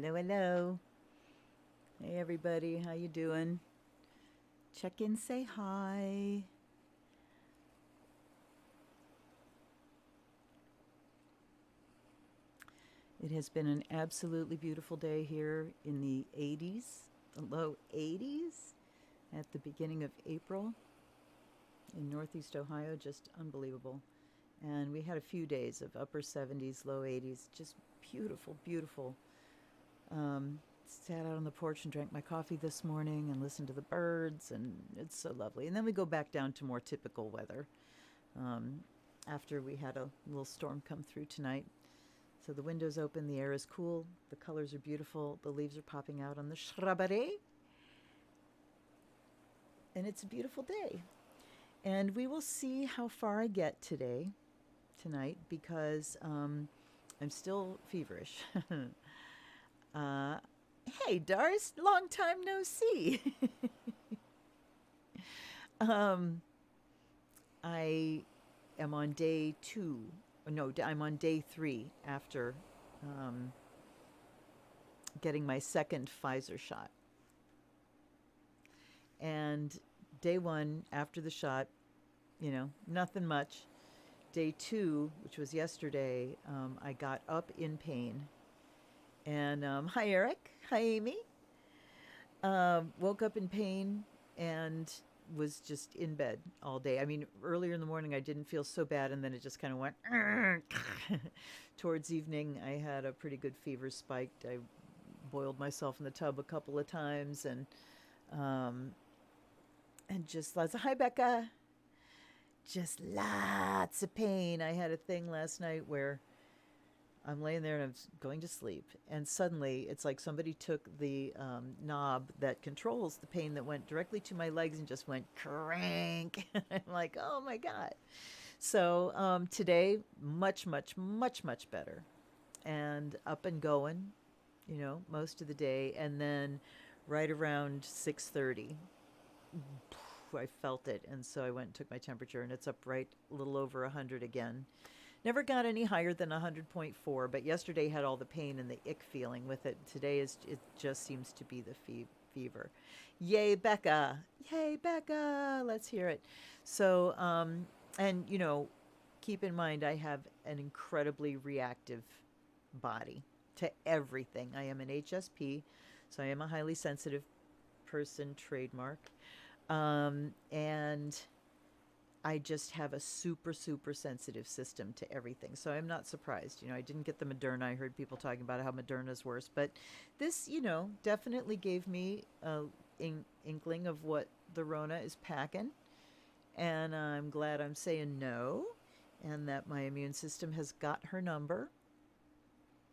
Hello, hello. Hey everybody, how you doing? Check in, say hi. It has been an absolutely beautiful day here in the 80s, the low 80s at the beginning of April in Northeast Ohio, just unbelievable. And we had a few days of upper 70s, low 80s, just beautiful, beautiful. Sat out on the porch and drank my coffee this morning and listened to the birds, and it's so lovely. And then we go back down to more typical weather um, after we had a little storm come through tonight. So the window's open, the air is cool, the colors are beautiful, the leaves are popping out on the shrubbery, and it's a beautiful day. And we will see how far I get tonight, because I'm still feverish. uh, hey, Doris, long time no see. um, I am on day two. No, I'm on day three after um, getting my second Pfizer shot. And day one, after the shot, nothing much. Day two, which was yesterday, I got up in pain. And hi, Eric. Hi, Amy. Woke up in pain and was just in bed all day. I mean, earlier in the morning, I didn't feel so bad, and then it just kind of went. Towards evening, I had a pretty good fever spike. I boiled myself in the tub a couple of times, um, and just lots of, hi, Becca. Just lots of pain. I had a thing last night where I'm laying there and I'm going to sleep, and suddenly it's like somebody took the knob that controls the pain that went directly to my legs and just went crank. I'm like, oh my God. So today, much, much, much, much better, and up and going, most of the day. And then right around 6:30, I felt it, and so I went and took my temperature, and it's up right a little over 100 again. Never got any higher than 100.4, but yesterday had all the pain and the ick feeling with it. Today it just seems to be the fever. Yay, Becca! Yay, Becca! Let's hear it. So, and keep in mind I have an incredibly reactive body to everything. I am an HSP, so I am a highly sensitive person trademark. And I just have a super, super sensitive system to everything. So I'm not surprised. I didn't get the Moderna. I heard people talking about how Moderna's worse. But this, definitely gave me a inkling of what the Rona is packing. And I'm glad I'm saying no, and that my immune system has got her number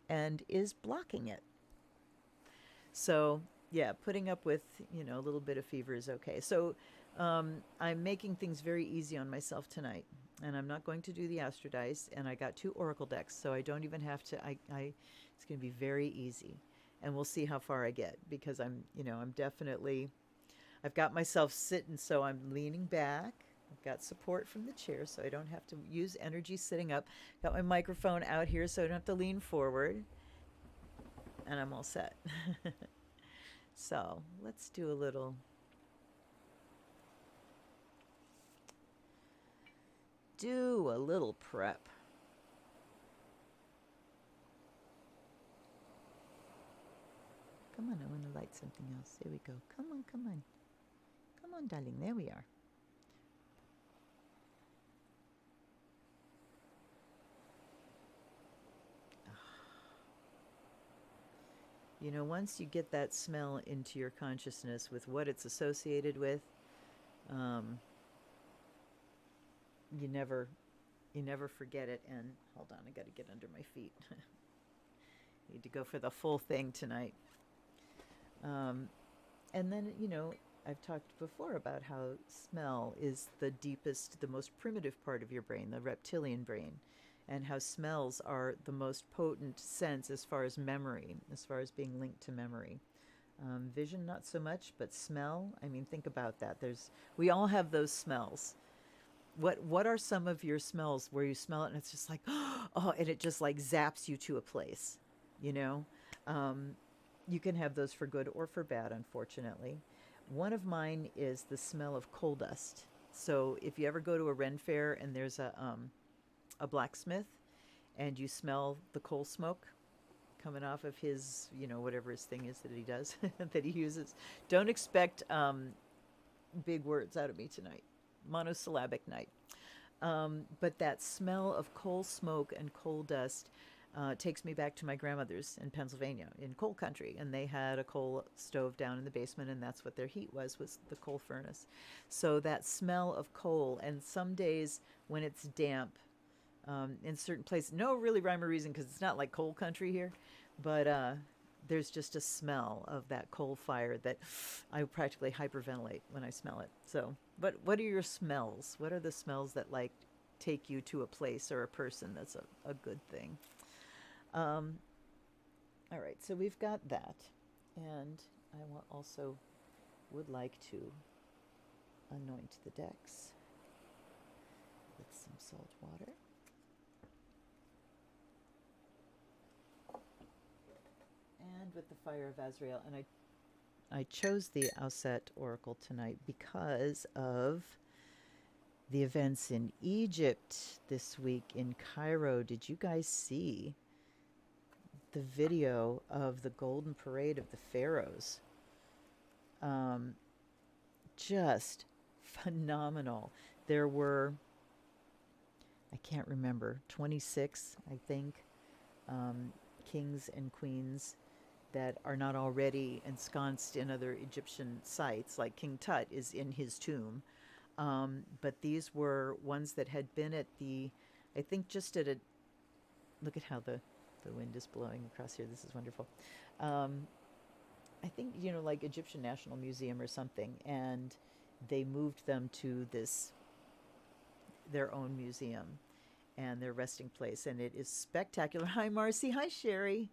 and is blocking it. So, yeah, putting up with, a little bit of fever is okay. So, I'm making things very easy on myself tonight. And I'm not going to do the Astro Dice. And I got two Oracle decks, so I don't even have to. It's going to be very easy. And we'll see how far I get, because I'm definitely, I've got myself sitting, so I'm leaning back. I've got support from the chair, so I don't have to use energy sitting up. Got my microphone out here, so I don't have to lean forward. And I'm all set. So let's do a little prep. Come on, I want to light something else. There we go. Come on, come on. Come on, darling. There we are. Once you get that smell into your consciousness with what it's associated with, um, you never you never forget it. And hold on, I got to get under my feet. Need to go for the full thing tonight. Um, and then, I've talked before about how smell is the deepest, the most primitive part of your brain, the reptilian brain, and how smells are the most potent sense as far as memory, as far as being linked to memory. Vision, not so much, but smell. I mean, think about that. We all have those smells. What are some of your smells where you smell it and it's just like, oh, and it just like zaps you to a place, you know? You can have those for good or for bad, unfortunately. One of mine is the smell of coal dust. So if you ever go to a Ren fair and there's a blacksmith and you smell the coal smoke coming off of his, whatever his thing is that he does, that he uses, don't expect big words out of me tonight. Monosyllabic night. But that smell of coal smoke and coal dust takes me back to my grandmother's in Pennsylvania, in coal country, and they had a coal stove down in the basement, and that's what their heat was the coal furnace. So that smell of coal, and some days when it's damp, in certain places, no really rhyme or reason because it's not like coal country here, but there's just a smell of that coal fire that I practically hyperventilate when I smell it. So, but what are your smells? What are the smells that like take you to a place or a person that's a good thing? All right, so we've got that, and I also would like to anoint the decks with some salt water. And with the fire of Azrael. And I chose the Auset Oracle tonight because of the events in Egypt this week in Cairo. Did you guys see the video of the Golden Parade of the Pharaohs? Just phenomenal. There were, I can't remember, 26, I think, kings and queens that are not already ensconced in other Egyptian sites, like King Tut is in his tomb. But these were ones that had been at I think just at look at how the wind is blowing across here. This is wonderful. I think, like Egyptian National Museum or something, and they moved them to their own museum and their resting place, and it is spectacular. Hi, Marcy. Hi, Sherry.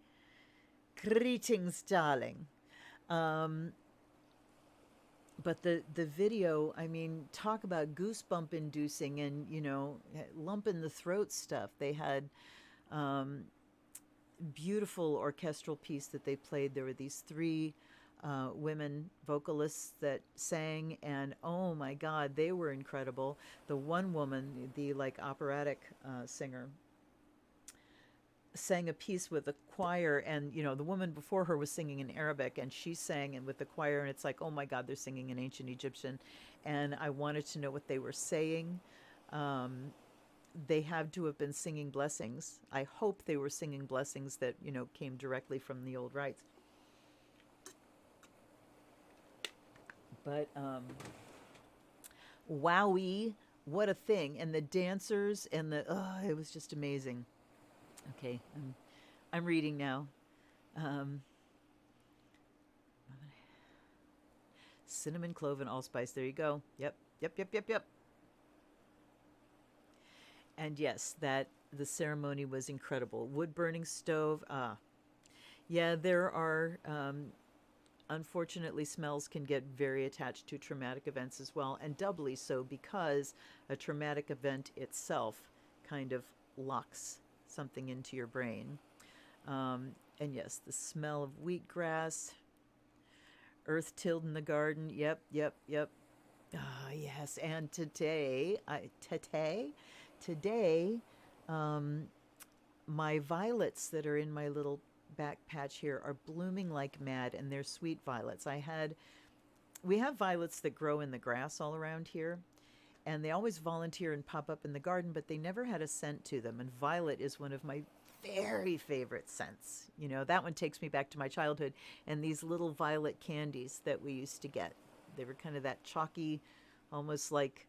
Greetings, darling. But the video, I mean, talk about goosebump inducing and, lump in the throat stuff. They had beautiful orchestral piece that they played. There were these three women vocalists that sang, and oh my God, they were incredible. The one woman, the like operatic singer, sang a piece with a choir, and the woman before her was singing in Arabic, and she sang and with the choir, and it's like, oh my God, they're singing in ancient Egyptian, and I wanted to know what they were saying. They had to have been singing blessings. I hope they were singing blessings that came directly from the old rites. But wowie, what a thing. And the dancers and it was just amazing. Okay, I'm reading now. Cinnamon, clove, and allspice. There you go. Yep. And yes, the ceremony was incredible. Wood burning stove. Yeah, there are. Unfortunately, smells can get very attached to traumatic events as well, and doubly so because a traumatic event itself kind of locks something into your brain. And yes, the smell of wheatgrass, earth tilled in the garden. Yep. Yes. And today, my violets that are in my little back patch here are blooming like mad, and they're sweet violets. We have violets that grow in the grass all around here, and they always volunteer and pop up in the garden, but they never had a scent to them. And violet is one of my very favorite scents. That one takes me back to my childhood, and these little violet candies that we used to get. They were kind of that chalky, almost like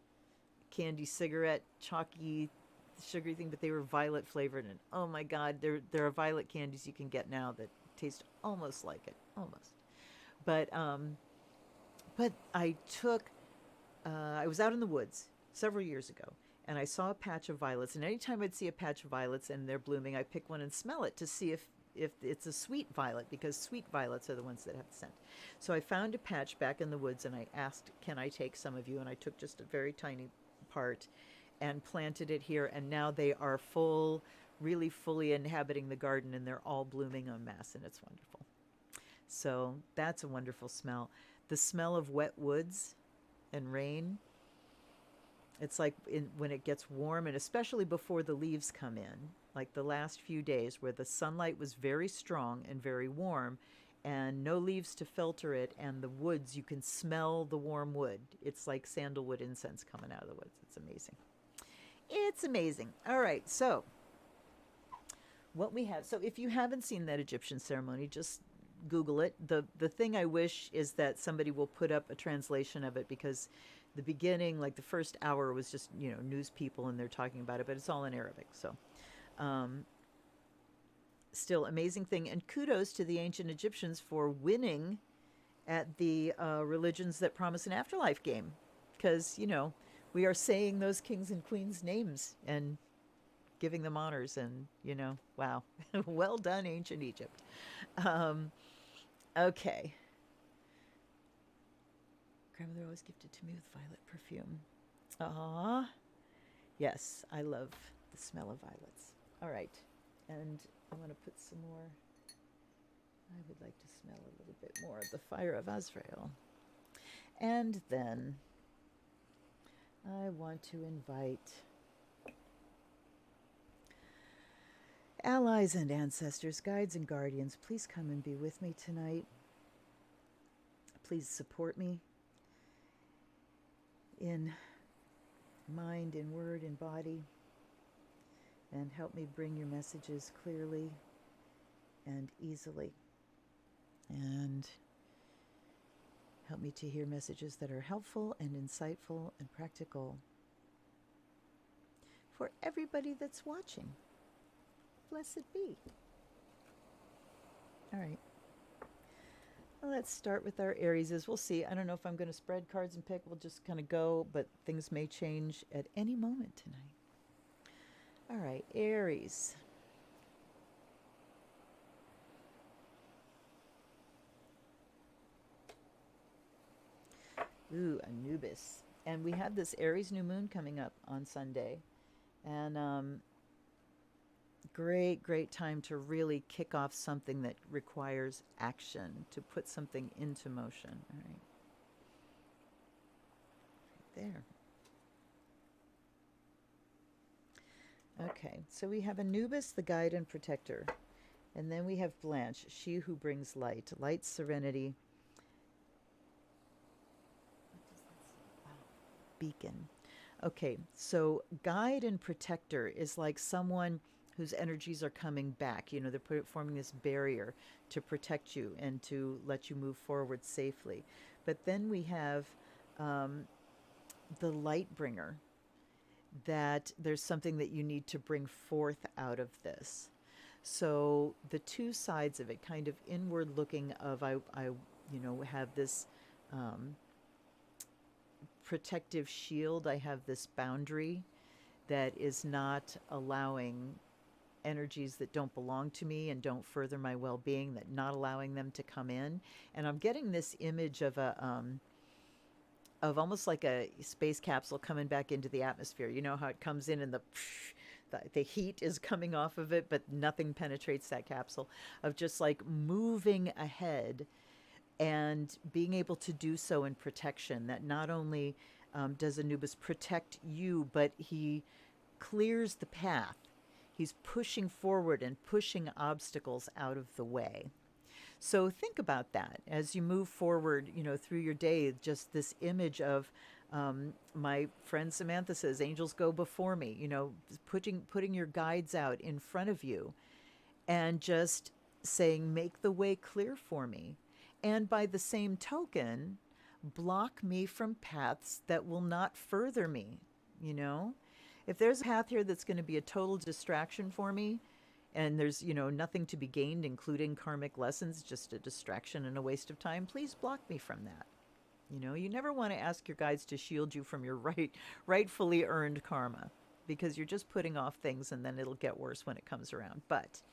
candy cigarette, chalky, sugary thing, but they were violet flavored. And oh my God, there are violet candies you can get now that taste almost like it, almost. But I was out in the woods several years ago, and I saw a patch of violets. And anytime I'd see a patch of violets and they're blooming, I pick one and smell it to see if it's a sweet violet, because sweet violets are the ones that have the scent. So I found a patch back in the woods, and I asked, can I take some of you? And I took just a very tiny part and planted it here, and now they are really fully inhabiting the garden, and they're all blooming en masse, and it's wonderful. So that's a wonderful smell. The smell of wet woods and rain. It's like when it gets warm, and especially before the leaves come in, like the last few days where the sunlight was very strong and very warm, and no leaves to filter it, and the woods, you can smell the warm wood. It's like sandalwood incense coming out of the woods. It's amazing. It's amazing. All right, so what we have. So if you haven't seen that Egyptian ceremony, just Google it. The thing I wish is that somebody will put up a translation of it, because the beginning, like the first hour, was just news people and they're talking about it, but it's all in Arabic. So um, still amazing thing, and kudos to the ancient Egyptians for winning at the religions that promise an afterlife game, because we are saying those kings and queens names and giving them honors, and wow. Well done, ancient Egypt. um, okay. Grandmother always gifted to me with violet perfume. Ah, yes, I love the smell of violets. All right, and I want to put some more. I would like to smell a little bit more of the fire of Azrael. And then I want to invite allies and ancestors, guides and guardians. Please come and be with me tonight. Please support me in mind, in word, in body, and help me bring your messages clearly and easily. And help me to hear messages that are helpful and insightful and practical for everybody that's watching. Blessed be. All right. Well, let's start with our Arieses. We'll see. I don't know if I'm going to spread cards and pick. We'll just kind of go, but things may change at any moment tonight. All right, Aries. Ooh, Anubis. And we have this Aries new moon coming up on Sunday. And great time to really kick off something that requires action, to put something into motion. All right. Right there. Okay, so we have Anubis, the guide and protector. And then we have Blanche, she who brings light, light, serenity. Beacon. Okay, so guide and protector is like someone whose energies are coming back. They're forming this barrier to protect you and to let you move forward safely. But then we have the light bringer, that there's something that you need to bring forth out of this. So the two sides of it, kind of inward looking of I have this protective shield. I have this boundary that is not allowing energies that don't belong to me and don't further my well-being, that not allowing them to come in. And I'm getting this image of almost like a space capsule coming back into the atmosphere. You know how it comes in and the heat is coming off of it, but nothing penetrates that capsule, of just like moving ahead and being able to do so in protection. That not only does Anubis protect you, but he clears the path. He's pushing forward and pushing obstacles out of the way. So think about that as you move forward, through your day. Just this image of my friend Samantha says, "Angels go before me." Putting your guides out in front of you, and just saying, "Make the way clear for me." And by the same token, block me from paths that will not further me. If there's a path here that's going to be a total distraction for me, and there's nothing to be gained, including karmic lessons, just a distraction and a waste of time, please block me from that. You never want to ask your guides to shield you from your rightfully earned karma, because you're just putting off things, and then it'll get worse when it comes around. But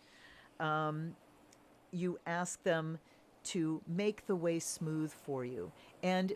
you ask them to make the way smooth for you. And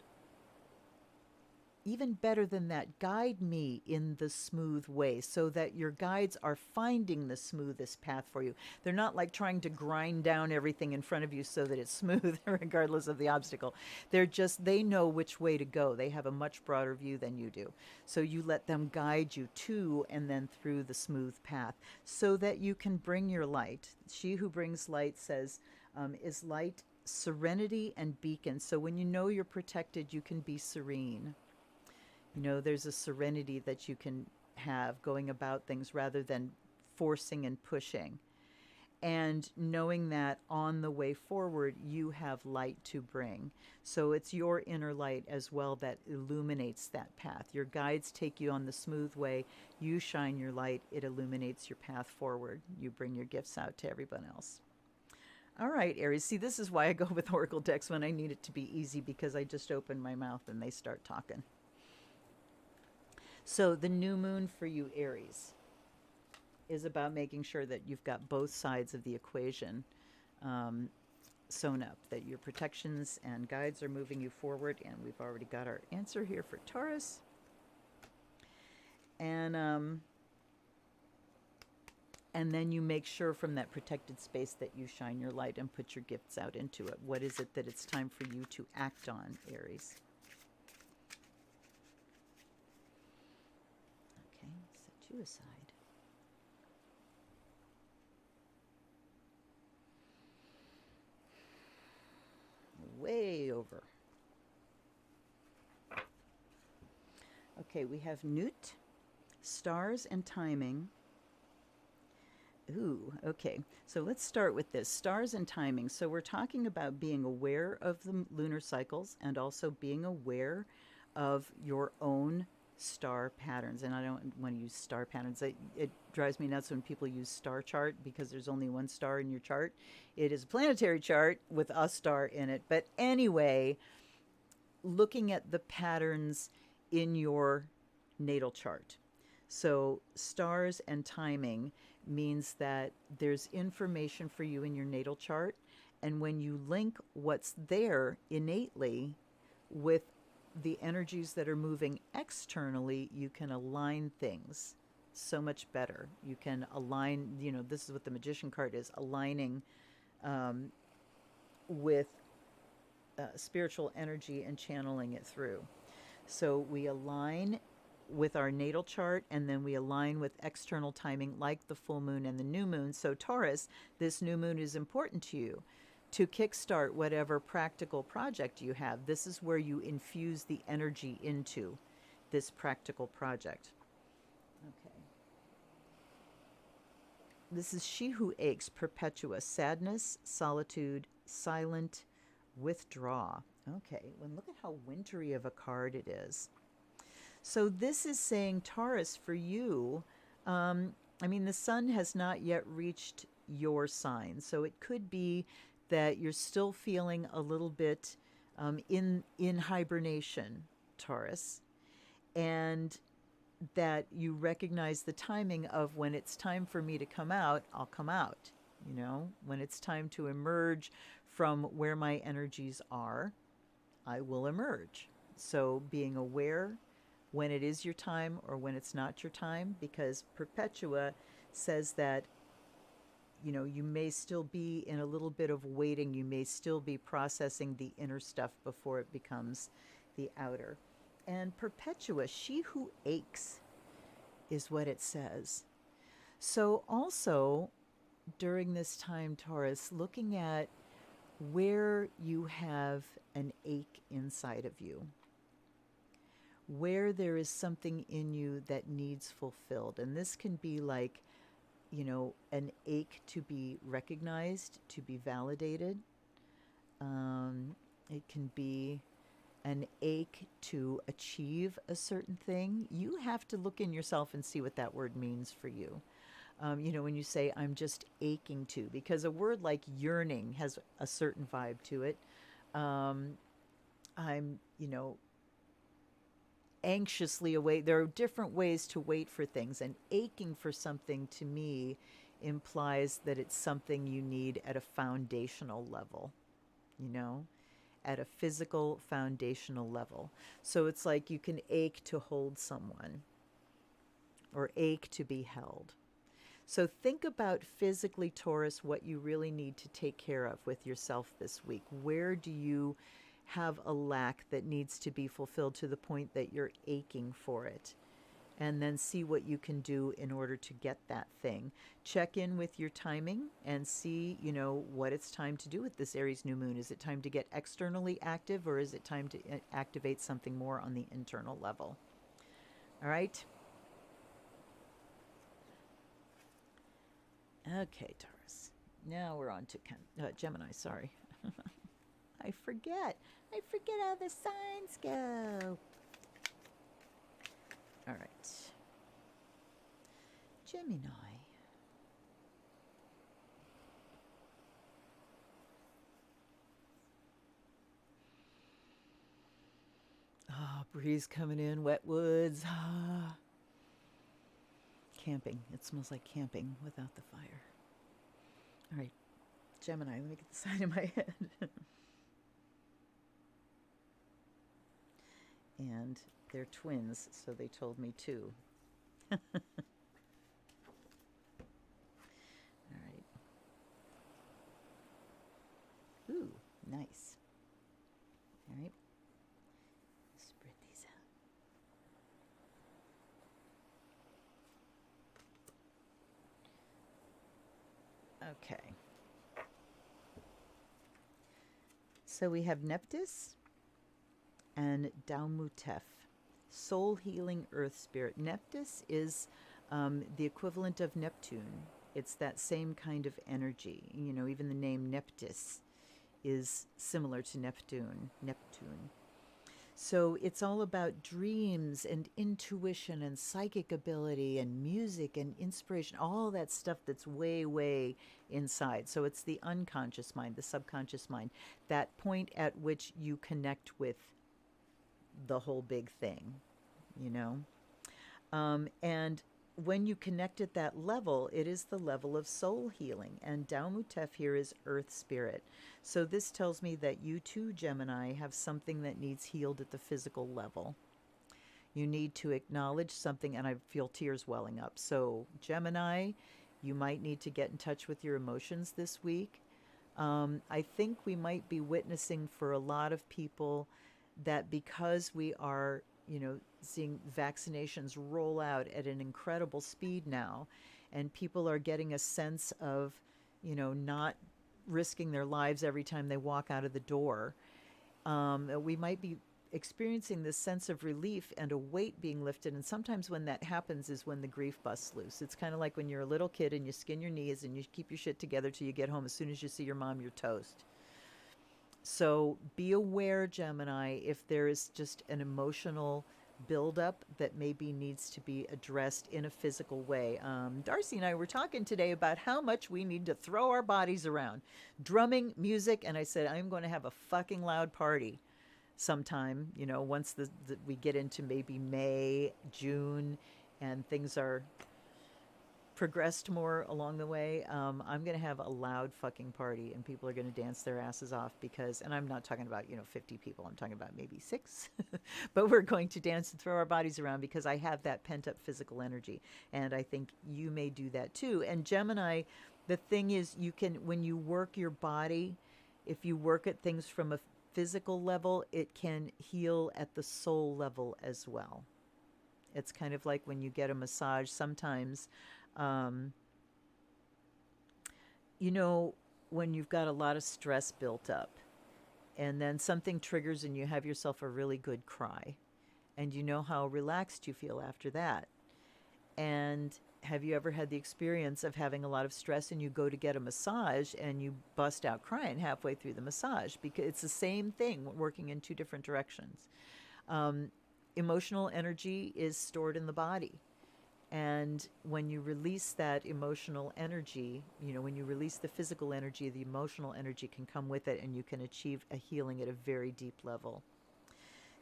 even better than that, guide me in the smooth way, so that your guides are finding the smoothest path for you. They're not like trying to grind down everything in front of you so that it's smooth regardless of the obstacle. They know which way to go. They have a much broader view than you do. So you let them guide you to and then through the smooth path so that you can bring your light. She who brings light says, is light, serenity, and beacon. So when you know you're protected, you can be serene. You know, there's a serenity that you can have going about things rather than forcing and pushing. And knowing that on the way forward, you have light to bring. So it's your inner light as well that illuminates that path. Your guides take you on the smooth way. You shine your light. It illuminates your path forward. You bring your gifts out to everyone else. All right, Aries. See, this is why I go with Oracle decks when I need it to be easy, because I just open my mouth and they start talking. So the new moon for you, Aries, is about making sure that you've got both sides of the equation sewn up, that your protections and guides are moving you forward. And we've already got our answer here for Taurus. And then you make sure from that protected space that you shine your light and put your gifts out into it. What is it that it's time for you to act on, Aries? Okay, set you aside. Way over. Okay, we have Newt, stars, and timing. Ooh, okay. So let's start with this. Stars and timing. So we're talking about being aware of the lunar cycles and also being aware of your own star patterns. And I don't want to use star patterns. It drives me nuts when people use star chart, because there's only one star in your chart. It is a planetary chart with a star in it. But anyway, looking at the patterns in your natal chart. So stars and timing means that there's information for you in your natal chart, and when you link what's there innately with the energies that are moving externally, you can align things so much better. You can align, this is what the Magician card is, aligning with spiritual energy and channeling it through. So we align with our natal chart, and then we align with external timing like the full moon and the new moon. So Taurus, this new moon is important to you to kickstart whatever practical project you have. This is where you infuse the energy into this practical project. Okay. This is She Who Aches, Perpetua, sadness, solitude, silent, withdraw. Okay, well, look at how wintry of a card it is. So this is saying, Taurus, for you, the sun has not yet reached your sign. So it could be that you're still feeling a little bit in hibernation, Taurus, and that you recognize the timing of when it's time for me to come out, I'll come out. When it's time to emerge from where my energies are, I will emerge. So being aware when it is your time or when it's not your time, because Perpetua says that, you may still be in a little bit of waiting. You may still be processing the inner stuff before it becomes the outer. And Perpetua, she who aches, is what it says. So also during this time, Taurus, looking at where you have an ache inside of you, where there is something in you that needs fulfilled. And this can be like, an ache to be recognized, to be validated. It can be an ache to achieve a certain thing. You have to look in yourself and see what that word means for you. When you say, I'm just aching to, because a word like yearning has a certain vibe to it. I'm, anxiously await. There are different ways to wait for things, and aching for something to me implies that it's something you need at a foundational level, at a physical foundational level. So it's like you can ache to hold someone or ache to be held. So think about physically, Taurus, what you really need to take care of with yourself this week. Where do you have a lack that needs to be fulfilled to the point that you're aching for it? And then see what you can do in order to get that thing. Check in with your timing and see, what it's time to do with this Aries new moon. Is it time to get externally active, or is it time to activate something more on the internal level? All right. Okay, Taurus. Now we're on to Gemini, sorry. I forget. I forget how the signs go. All right. Gemini. Ah, breeze coming in, wet woods. Ah. Camping. It smells like camping without the fire. All right, Gemini, let me get the sign in my head. And they're twins, so they told me too. All right. Ooh, nice. All right. Spread these out. Okay. So we have Neptus and Daumutef, soul healing earth spirit. Neptus is the equivalent of Neptune. It's that same kind of energy. Even the name Neptus is similar to Neptune. So it's all about dreams and intuition and psychic ability and music and inspiration, all that stuff that's way, way inside. So it's the unconscious mind, the subconscious mind, that point at which you connect with the whole big thing, and when you connect at that level, it is the level of soul healing. And Daumutef here is earth spirit. So this tells me that you too, Gemini, have something that needs healed at the physical level. You need to acknowledge something, and I feel tears welling up. So Gemini, you might need to get in touch with your emotions this week. I think we might be witnessing for a lot of people that because we are seeing vaccinations roll out at an incredible speed now, and people are getting a sense of, not risking their lives every time they walk out of the door. We might be experiencing this sense of relief and a weight being lifted. And sometimes when that happens is when the grief busts loose. It's kind of like when you're a little kid and you skin your knees and you keep your shit together till you get home. As soon as you see your mom, you're toast. So be aware, Gemini, if there is just an emotional buildup that maybe needs to be addressed in a physical way. Darcy and I were talking today about how much we need to throw our bodies around. Drumming, music, and I said, I'm going to have a fucking loud party sometime, once we get into maybe May, June, and things are progressed more along the way. I'm going to have a loud fucking party, and people are going to dance their asses off because, and I'm not talking about, 50 people. I'm talking about maybe 6, but we're going to dance and throw our bodies around because I have that pent up physical energy. And I think you may do that too. And Gemini, the thing is, you can, when you work your body, if you work at things from a physical level, it can heal at the soul level as well. It's kind of like when you get a massage sometimes. When you've got a lot of stress built up and then something triggers and you have yourself a really good cry, and you know how relaxed you feel after that. And have you ever had the experience of having a lot of stress and you go to get a massage and you bust out crying halfway through the massage? Because it's the same thing working in two different directions. Emotional energy is stored in the body. And when you release that emotional energy, when you release the physical energy, the emotional energy can come with it, and you can achieve a healing at a very deep level.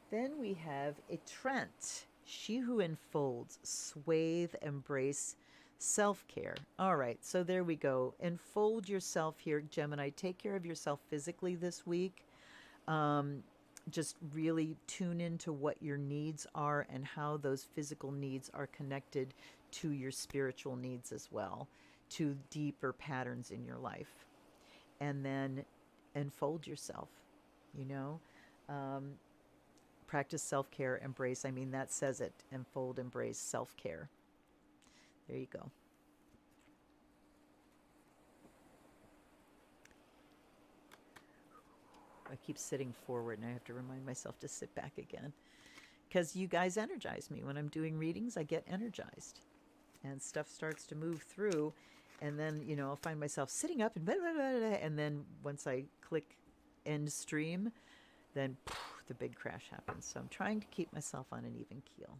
Then we have a Trent, she who enfolds, swathe, embrace, self-care. All right, so there we go. Enfold yourself here, Gemini. Take care of yourself physically this week. Just really tune into what your needs are and how those physical needs are connected to your spiritual needs as well, to deeper patterns in your life. And then enfold yourself, you know? Um, Practice self care, embrace. I mean, that says it. Enfold, embrace, self care. There you go. I keep sitting forward and I have to remind myself to sit back again. Because you guys energize me. When I'm doing readings, I get energized and stuff starts to move through. And then, I'll find myself sitting up and blah, blah, blah, blah, and then once I click end stream, then the big crash happens. So I'm trying to keep myself on an even keel.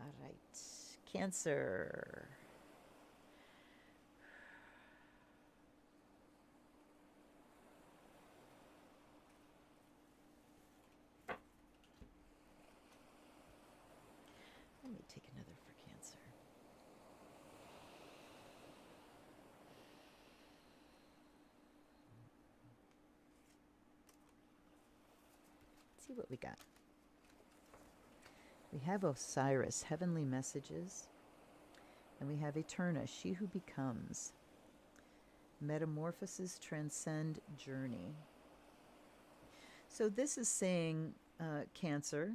All right. Cancer. Let me take another for Cancer. Let's see what we got. We have Osiris, heavenly messages. And we have Eterna, she who becomes. Metamorphosis, transcend, journey. So this is saying, Cancer,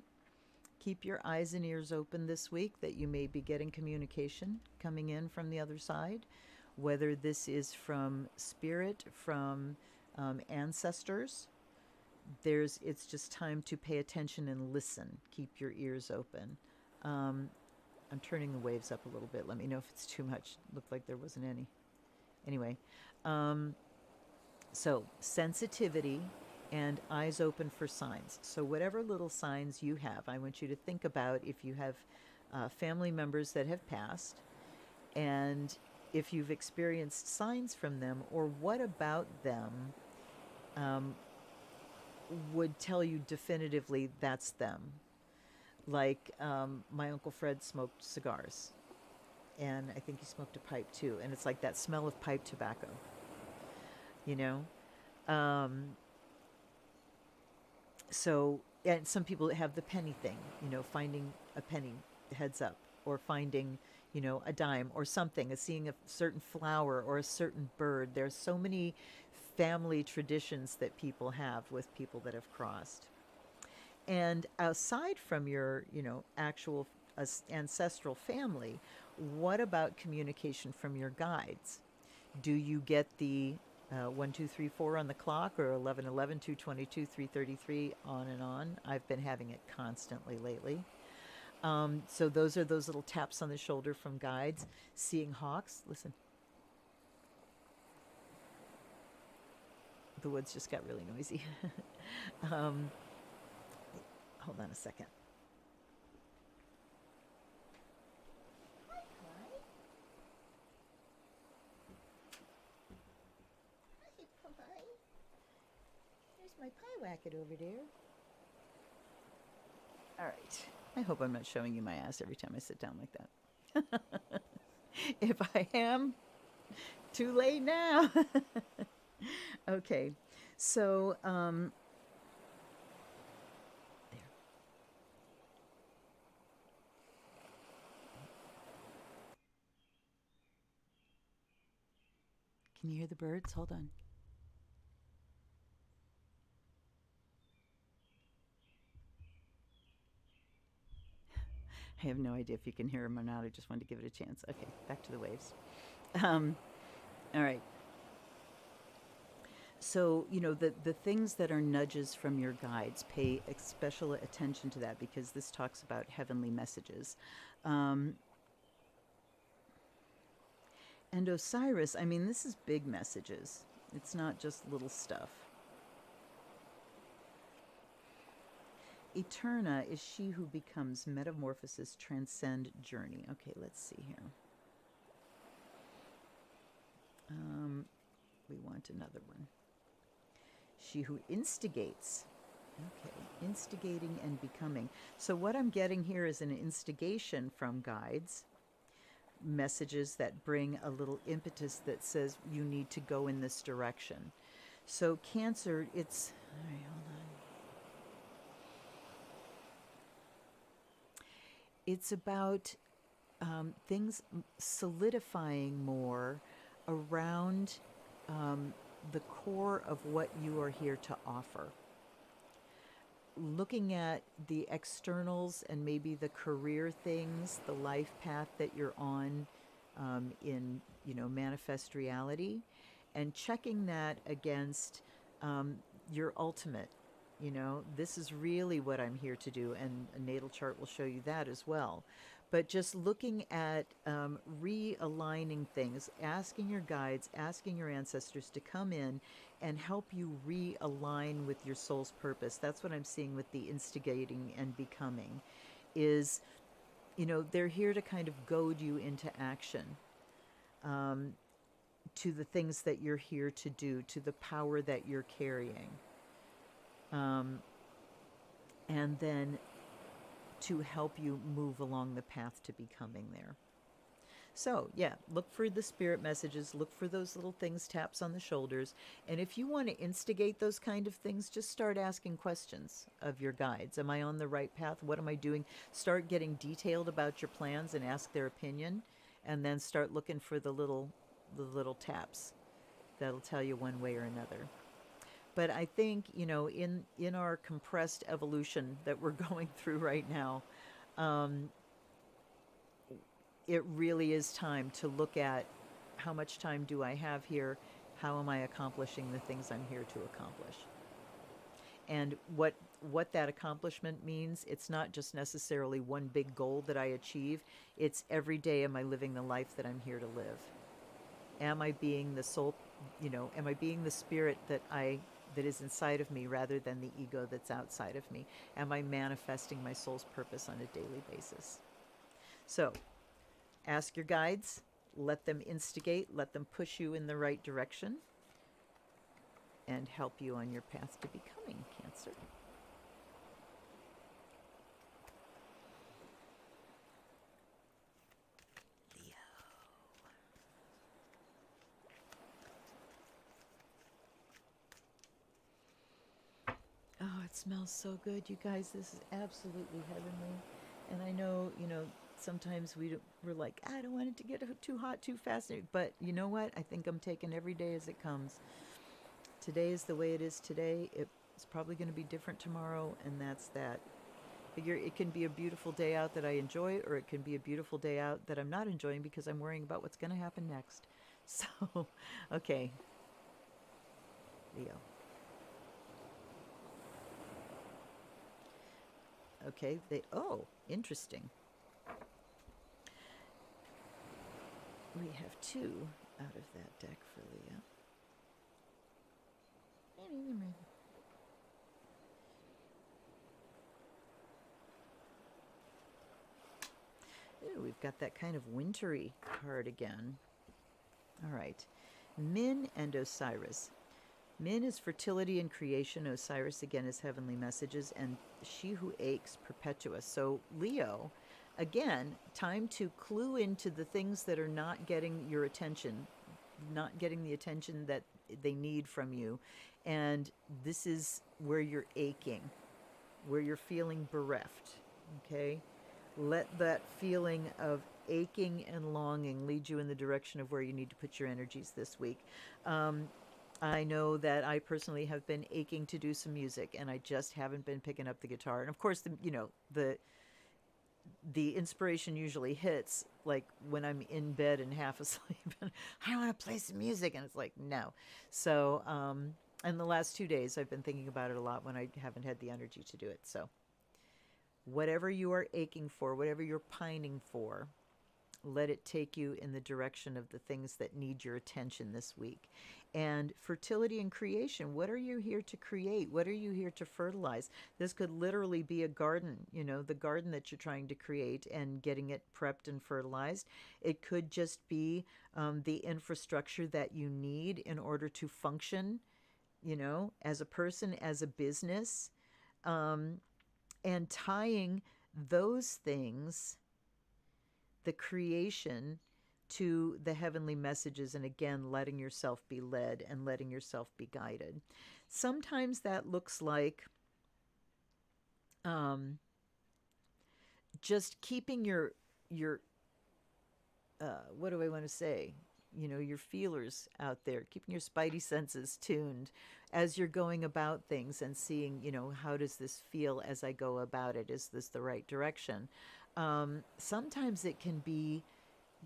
keep your eyes and ears open this week that you may be getting communication coming in from the other side, whether this is from spirit, from ancestors. It's just time to pay attention and listen. Keep your ears open. I'm turning the waves up a little bit. Let me know if it's too much. Looked like there wasn't any. Anyway, so sensitivity and eyes open for signs. So whatever little signs you have, I want you to think about if you have family members that have passed and if you've experienced signs from them, or what about them would tell you definitively that's them. Like my Uncle Fred smoked cigars, and I think he smoked a pipe too, and it's like that smell of pipe tobacco, you know? So, and some people have the penny thing, finding a penny, heads up, or finding, a dime or something, seeing a certain flower or a certain bird. There's so many family traditions that people have with people that have crossed. And aside from your, actual ancestral family, what about communication from your guides? Do you get the 1, 2, 3, 4 on the clock, or 11, 11, 222, 333, on and on? I've been having it constantly lately. So those are those little taps on the shoulder from guides. Seeing hawks. Listen. The woods just got really noisy. Hold on a second. Hi, Pie. Hi, Pie. There's my pie wacket over there. All right. I hope I'm not showing you my ass every time I sit down like that. If I am, too late now. Okay. So, there. Can you hear the birds? Hold on. I have no idea if you can hear them or not. I just wanted to give it a chance. Okay, back to the waves. All right. So, the things that are nudges from your guides, pay special attention to that, because this talks about heavenly messages. And Osiris, I mean, this is big messages. It's not just little stuff. Eterna is she who becomes, metamorphosis, transcend, journey. Okay, let's see here. We want another one. She who instigates. Okay, instigating and becoming. So what I'm getting here is an instigation from guides, messages that bring a little impetus that says you need to go in this direction. So Cancer, it's all right, hold on. It's about things solidifying more around um, the core of what you are here to offer. Looking at the externals and maybe the career things, the life path that you're on in, manifest reality, and checking that against um, your ultimate. This is really what I'm here to do, and a natal chart will show you that as well. But just looking at realigning things, asking your guides, asking your ancestors to come in and help you realign with your soul's purpose. That's what I'm seeing with the instigating and becoming is, they're here to kind of goad you into action, um, to the things that you're here to do, to the power that you're carrying. Um, and then to help you move along the path to becoming there. So, yeah, look for the spirit messages, look for those little things, taps on the shoulders. And if you want to instigate those kind of things, just start asking questions of your guides. Am I on the right path? What am I doing? Start getting detailed about your plans and ask their opinion. And then start looking for the little taps that'll tell you one way or another. But I think, in our compressed evolution that we're going through right now, um, it really is time to look at how much time do I have here? How am I accomplishing the things I'm here to accomplish? And what that accomplishment means, it's not just necessarily one big goal that I achieve. It's every day am I living the life that I'm here to live? Am I being the soul, am I being the spirit that is inside of me rather than the ego that's outside of me? Am I manifesting my soul's purpose on a daily basis? So, ask your guides, let them instigate, let them push you in the right direction, and help you on your path to becoming Cancer. Leo. Oh, it smells so good, you guys. This is absolutely heavenly. And I know, sometimes we're like, I don't want it to get too hot too fast. But you know what? I think I'm taking every day as it comes. Today is the way it is today. It's probably going to be different tomorrow, and that's that. Figure it can be a beautiful day out that I enjoy, or it can be a beautiful day out that I'm not enjoying because I'm worrying about what's going to happen next. So, okay, Leo. Okay, interesting. We have two out of that deck for Leo. Ooh, we've got that kind of wintry card again. All right. Min and Osiris. Min is fertility and creation. Osiris, again, is heavenly messages. And she who aches, Perpetua. So, Leo, again, time to clue into the things that are not getting your attention, not getting the attention that they need from you. And this is where you're aching, where you're feeling bereft. Okay? Let that feeling of aching and longing lead you in the direction of where you need to put your energies this week. I know that I personally have been aching to do some music, and I just haven't been picking up the guitar. And of course, the inspiration usually hits like when I'm in bed and half asleep, and I want to play some music, and it's like no. So, and the last 2 days, I've been thinking about it a lot when I haven't had the energy to do it. So, whatever you are aching for, whatever you're pining for, let it take you in the direction of the things that need your attention this week. And fertility and creation, what are you here to create? What are you here to fertilize? This could literally be a garden, the garden that you're trying to create and getting it prepped and fertilized. It could just be the infrastructure that you need in order to function, as a person, as a business, and tying those things, the creation, to the heavenly messages, and again, letting yourself be led and letting yourself be guided. Sometimes that looks like um, just keeping your what do I want to say? Your feelers out there, keeping your spidey senses tuned as you're going about things and seeing, how does this feel as I go about it? Is this the right direction? Sometimes it can be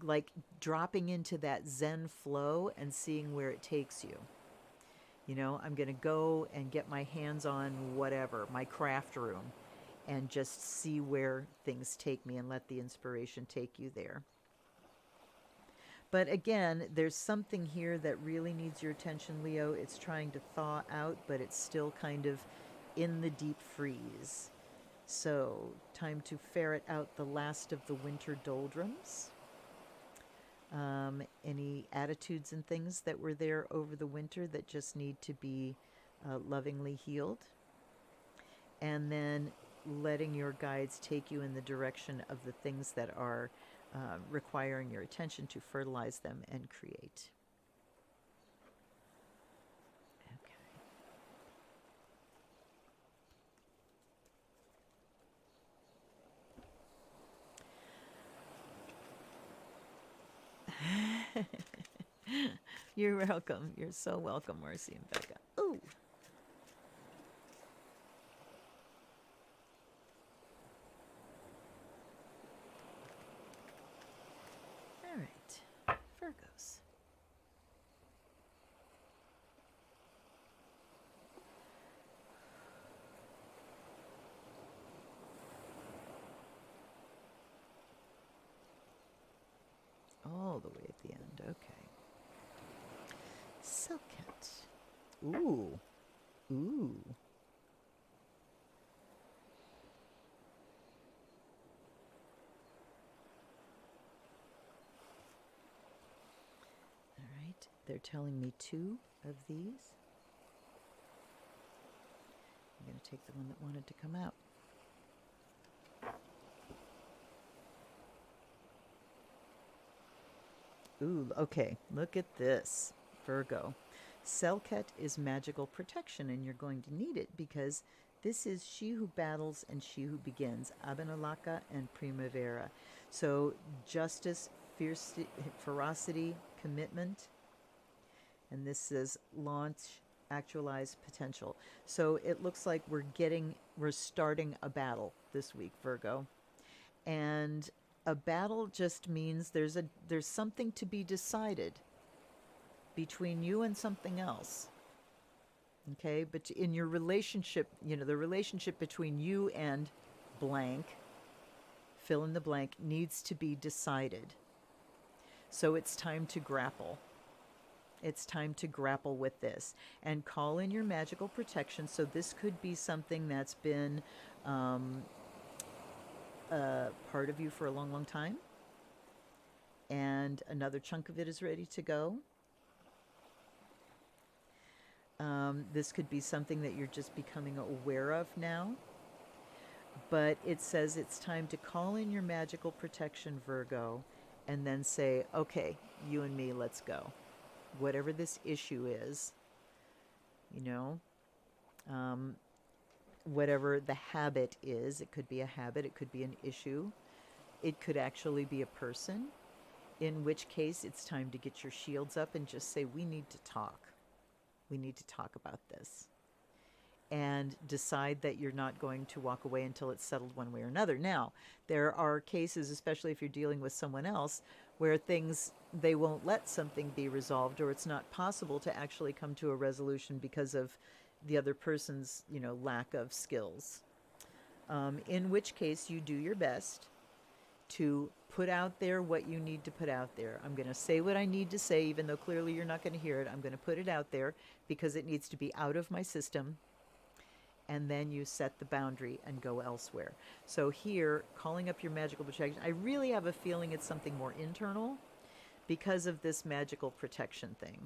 like dropping into that Zen flow and seeing where it takes you. I'm going to go and get my hands on whatever, my craft room, and just see where things take me and let the inspiration take you there. But again, there's something here that really needs your attention, Leo. It's trying to thaw out, but it's still kind of in the deep freeze. So, time to ferret out the last of the winter doldrums. Any attitudes and things that were there over the winter that just need to be lovingly healed. And then letting your guides take you in the direction of the things that are requiring your attention to fertilize them and create. Okay. You're welcome. You're so welcome, Marcy and Becca. Ooh. All right. Virgos. All the way at the end. Okay. Silket. Ooh. Ooh. All right. They're telling me 2 of these. I'm going to take the one that wanted to come out. Ooh, okay. Look at this, Virgo. Selket is magical protection, and you're going to need it because this is she who battles and she who begins, Abenalaka and Primavera. So justice, ferocity, commitment, and this says launch, actualize potential. So it looks like we're starting a battle this week, Virgo. And a battle just means there's something to be decided between you and something else. Okay, but in your relationship, the relationship between you and blank, fill in the blank, needs to be decided. So it's time to grapple. It's time to grapple with this and call in your magical protection. So this could be something that's been part of you for a long, long time. And another chunk of it is ready to go. This could be something that you're just becoming aware of now. But it says it's time to call in your magical protection, Virgo, and then say, okay, you and me, let's go. Whatever this issue is, whatever the habit is, it could be a habit, it could be an issue, it could actually be a person, in which case it's time to get your shields up and just say, we need to talk. We need to talk about this. And decide that you're not going to walk away until it's settled one way or another. Now, there are cases, especially if you're dealing with someone else, where they won't let something be resolved, or it's not possible to actually come to a resolution because of the other person's, lack of skills. In which case, you do your best to put out there what you need to put out there. I'm going to say what I need to say, even though clearly you're not going to hear it. I'm going to put it out there because it needs to be out of my system. And then you set the boundary and go elsewhere. So here, calling up your magical protection, I really have a feeling it's something more internal because of this magical protection thing,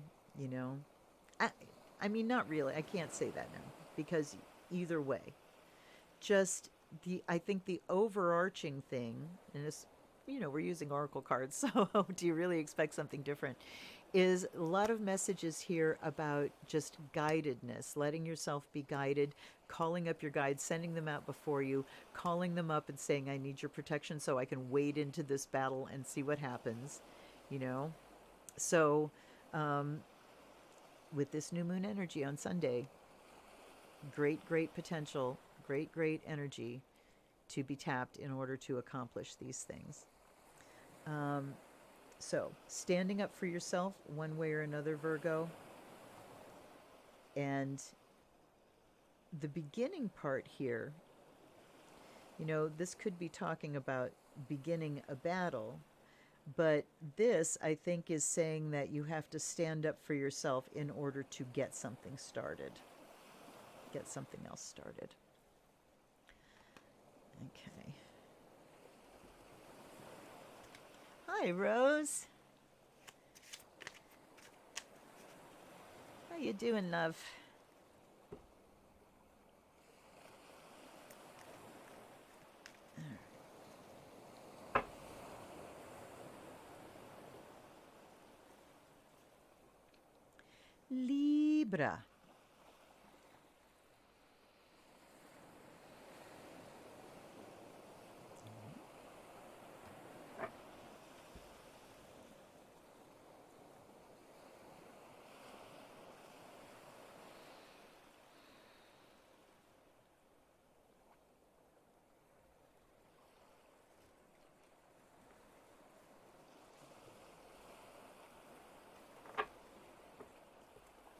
I mean, not really. I can't say that now because either way, just I think the overarching thing, and we're using oracle cards, so do you really expect something different? Is a lot of messages here about just guidedness, letting yourself be guided, calling up your guides, sending them out before you, calling them up and saying, I need your protection so I can wade into this battle and see what happens, you know? So, um, with this new moon energy on Sunday, great potential, great energy to be tapped in order to accomplish these things. Um, so, standing up for yourself one way or another, Virgo, and the beginning part here, this could be talking about beginning a battle, but this, I think, is saying that you have to stand up for yourself in order to get something started, get something else started. Okay. Hi, Rose. How you doing, love? Libra.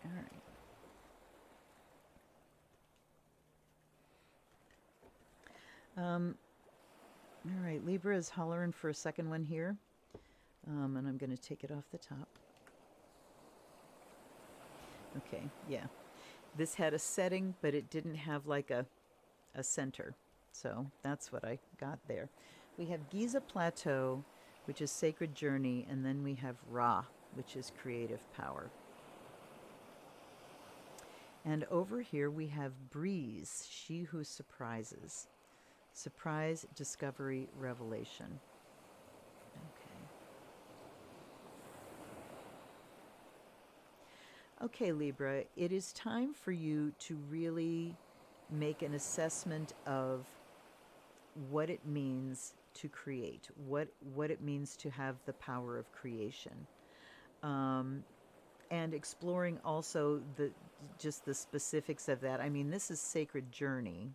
All right. All right, Libra is hollering for a second one here, and I'm going to take it off the top. Okay, yeah. This had a setting, but it didn't have like a center. So that's what I got there. We have Giza Plateau, which is sacred journey, and then we have Ra, which is creative power. And over here we have Breeze, she who surprises. Surprise, discovery, revelation. Okay, Libra, it is time for you to really make an assessment of what it means to create, what it means to have the power of creation, and exploring also just the specifics of that. I mean, this is sacred journey.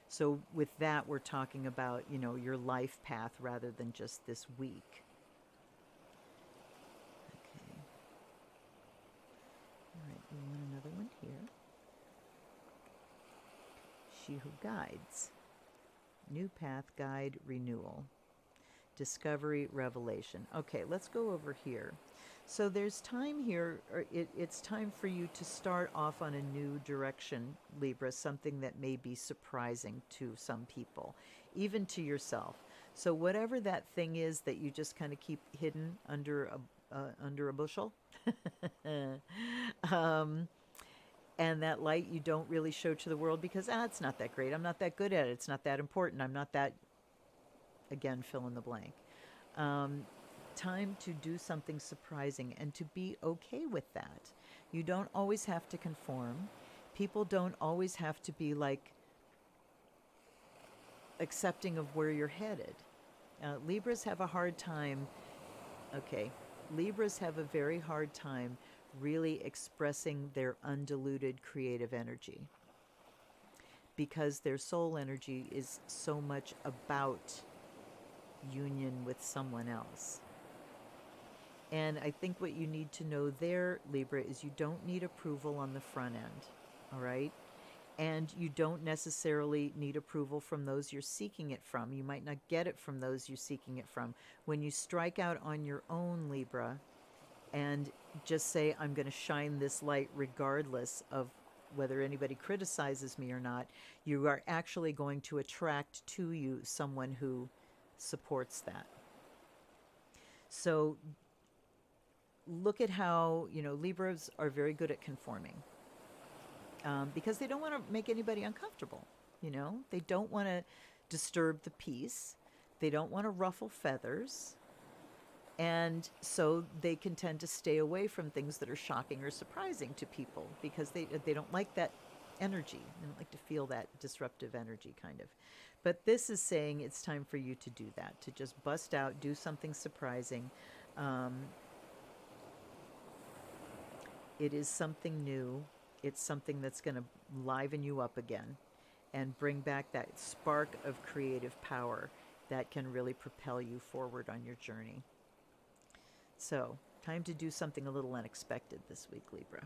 So with that, we're talking about, your life path rather than just this week. Okay. All right, we want another one here. She who guides. New path, guide, renewal. Discovery, revelation. Okay, let's go over here. So there's time here, or it's time for you to start off on a new direction, Libra, something that may be surprising to some people, even to yourself. So whatever that thing is that you just kind of keep hidden under a bushel, and that light you don't really show to the world because, it's not that great. I'm not that good at it. It's not that important. I'm not that, again, fill in the blank. Time to do something surprising and to be okay with that. You don't always have to conform. People don't always have to be like accepting of where you're headed. Libras have a hard time. Okay, Libras have a very hard time really expressing their undiluted creative energy because their soul energy is so much about union with someone else. And I think what you need to know there, Libra, is you don't need approval on the front end, all right? And you don't necessarily need approval from those you're seeking it from. You might not get it from those you're seeking it from. When you strike out on your own, Libra, and just say, I'm going to shine this light regardless of whether anybody criticizes me or not, you are actually going to attract to you someone who supports that. So look at how, Libras are very good at conforming because they don't want to make anybody uncomfortable. They don't want to disturb the peace. They don't want to ruffle feathers. And so they can tend to stay away from things that are shocking or surprising to people because they don't like that energy. They don't like to feel that disruptive energy, kind of. But this is saying it's time for you to do that, to just bust out, do something surprising. Um, it is something new. It's something that's going to liven you up again and bring back that spark of creative power that can really propel you forward on your journey. So, time to do something a little unexpected this week, Libra.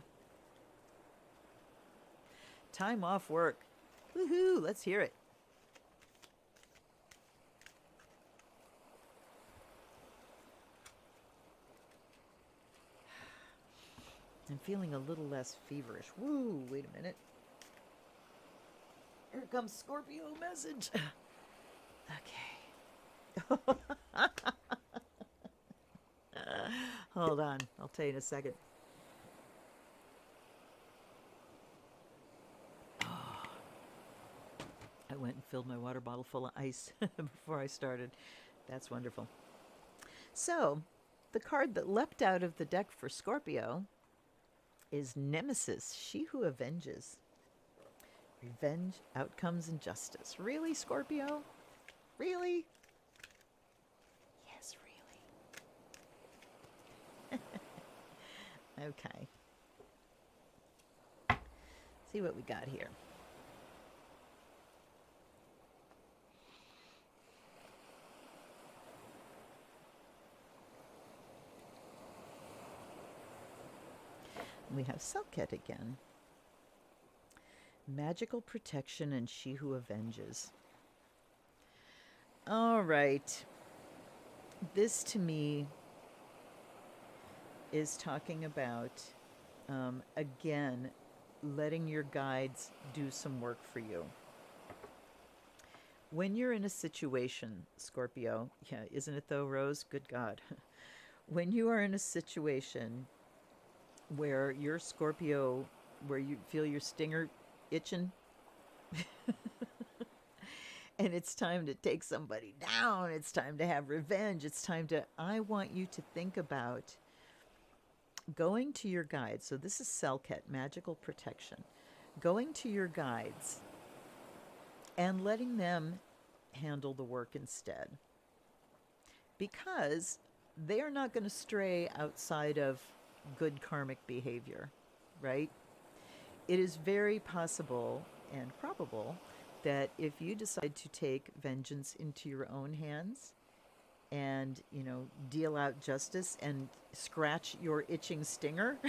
Time off work. Woohoo! Let's hear it. I'm feeling a little less feverish. Woo! Wait a minute. Here comes Scorpio message. Okay. Hold on. I'll tell you in a second. I went and filled my water bottle full of ice before I started. That's wonderful. So, the card that leapt out of the deck for Scorpio is Nemesis, she who avenges. Revenge, outcomes, and justice. Really, Scorpio? Really? Yes, really. Okay. See what we got here. We have Selket again. Magical protection and she who avenges. All right. This to me is talking about, again, letting your guides do some work for you. When you're in a situation, Scorpio, yeah, isn't it though, Rose? Good God. When you are in a situation where you're Scorpio, where you feel your stinger itching, and it's time to take somebody down, it's time to have revenge, I want you to think about going to your guides. So this is Selket, magical protection. Going to your guides and letting them handle the work instead. Because they are not going to stray outside of good karmic behavior, right? It is very possible and probable that if you decide to take vengeance into your own hands and, deal out justice and scratch your itching stinger,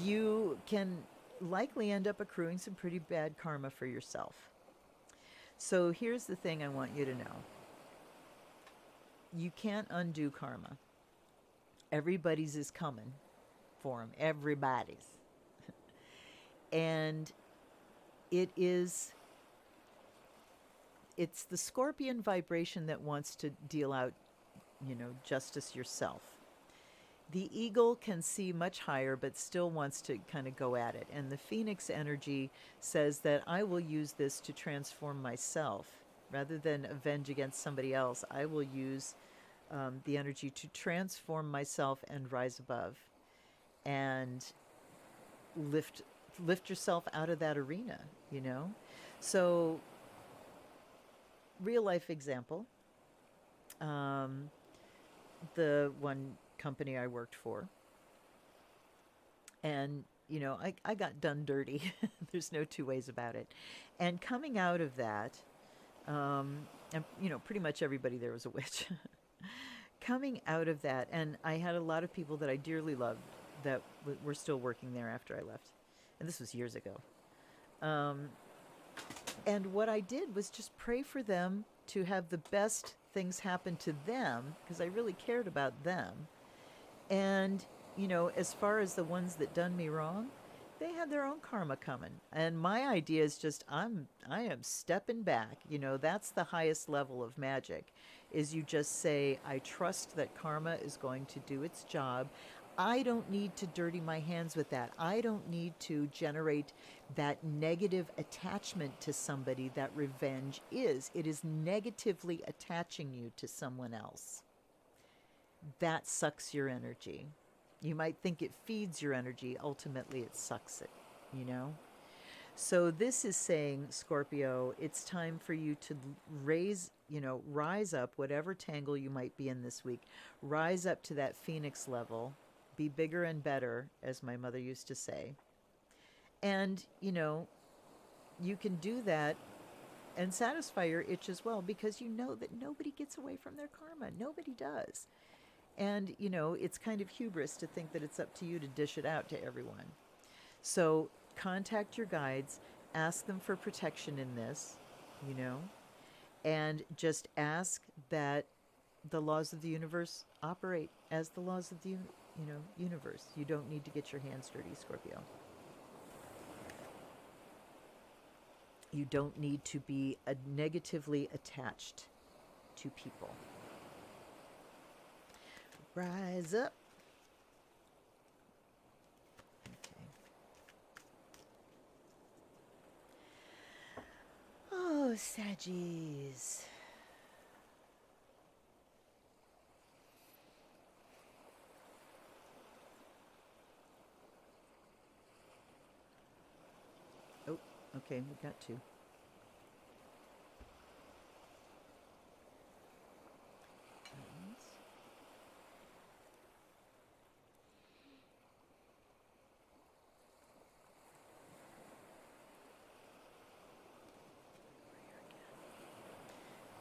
you can likely end up accruing some pretty bad karma for yourself. So here's the thing I want you to know. You can't undo karma. Everybody's is coming for them. Everybody's. And it's the scorpion vibration that wants to deal out, justice yourself. The eagle can see much higher, but still wants to kind of go at it. And the phoenix energy says that I will use this to transform myself. Rather than avenge against somebody else, I will use the energy to transform myself and rise above and lift yourself out of that arena, So, real life example, the one company I worked for, and, I got done dirty. There's no two ways about it. And coming out of that, and, pretty much everybody there was a witch. Coming out of that, and I had a lot of people that I dearly loved that were still working there after I left. And this was years ago. And what I did was just pray for them to have the best things happen to them, because I really cared about them. And, as far as the ones that done me wrong, they had their own karma coming. And my idea is just, I am stepping back. That's the highest level of magic, is you just say, I trust that karma is going to do its job. I don't need to dirty my hands with that. I don't need to generate that negative attachment to somebody that revenge is. It is negatively attaching you to someone else. That sucks your energy. You might think it feeds your energy. Ultimately, it sucks it, you know? So this is saying, Scorpio, it's time for you to rise up, whatever tangle you might be in this week, rise up to that phoenix level, be bigger and better, as my mother used to say. And, you can do that and satisfy your itch as well, because you know that nobody gets away from their karma. Nobody does. And, it's kind of hubris to think that it's up to you to dish it out to everyone. So contact your guides, ask them for protection in this, and just ask that the laws of the universe operate as the laws of the universe. You don't need to get your hands dirty, Scorpio. You don't need to be negatively attached to people. Rise up. Okay. Oh, Saggies. Oh, okay, we got two.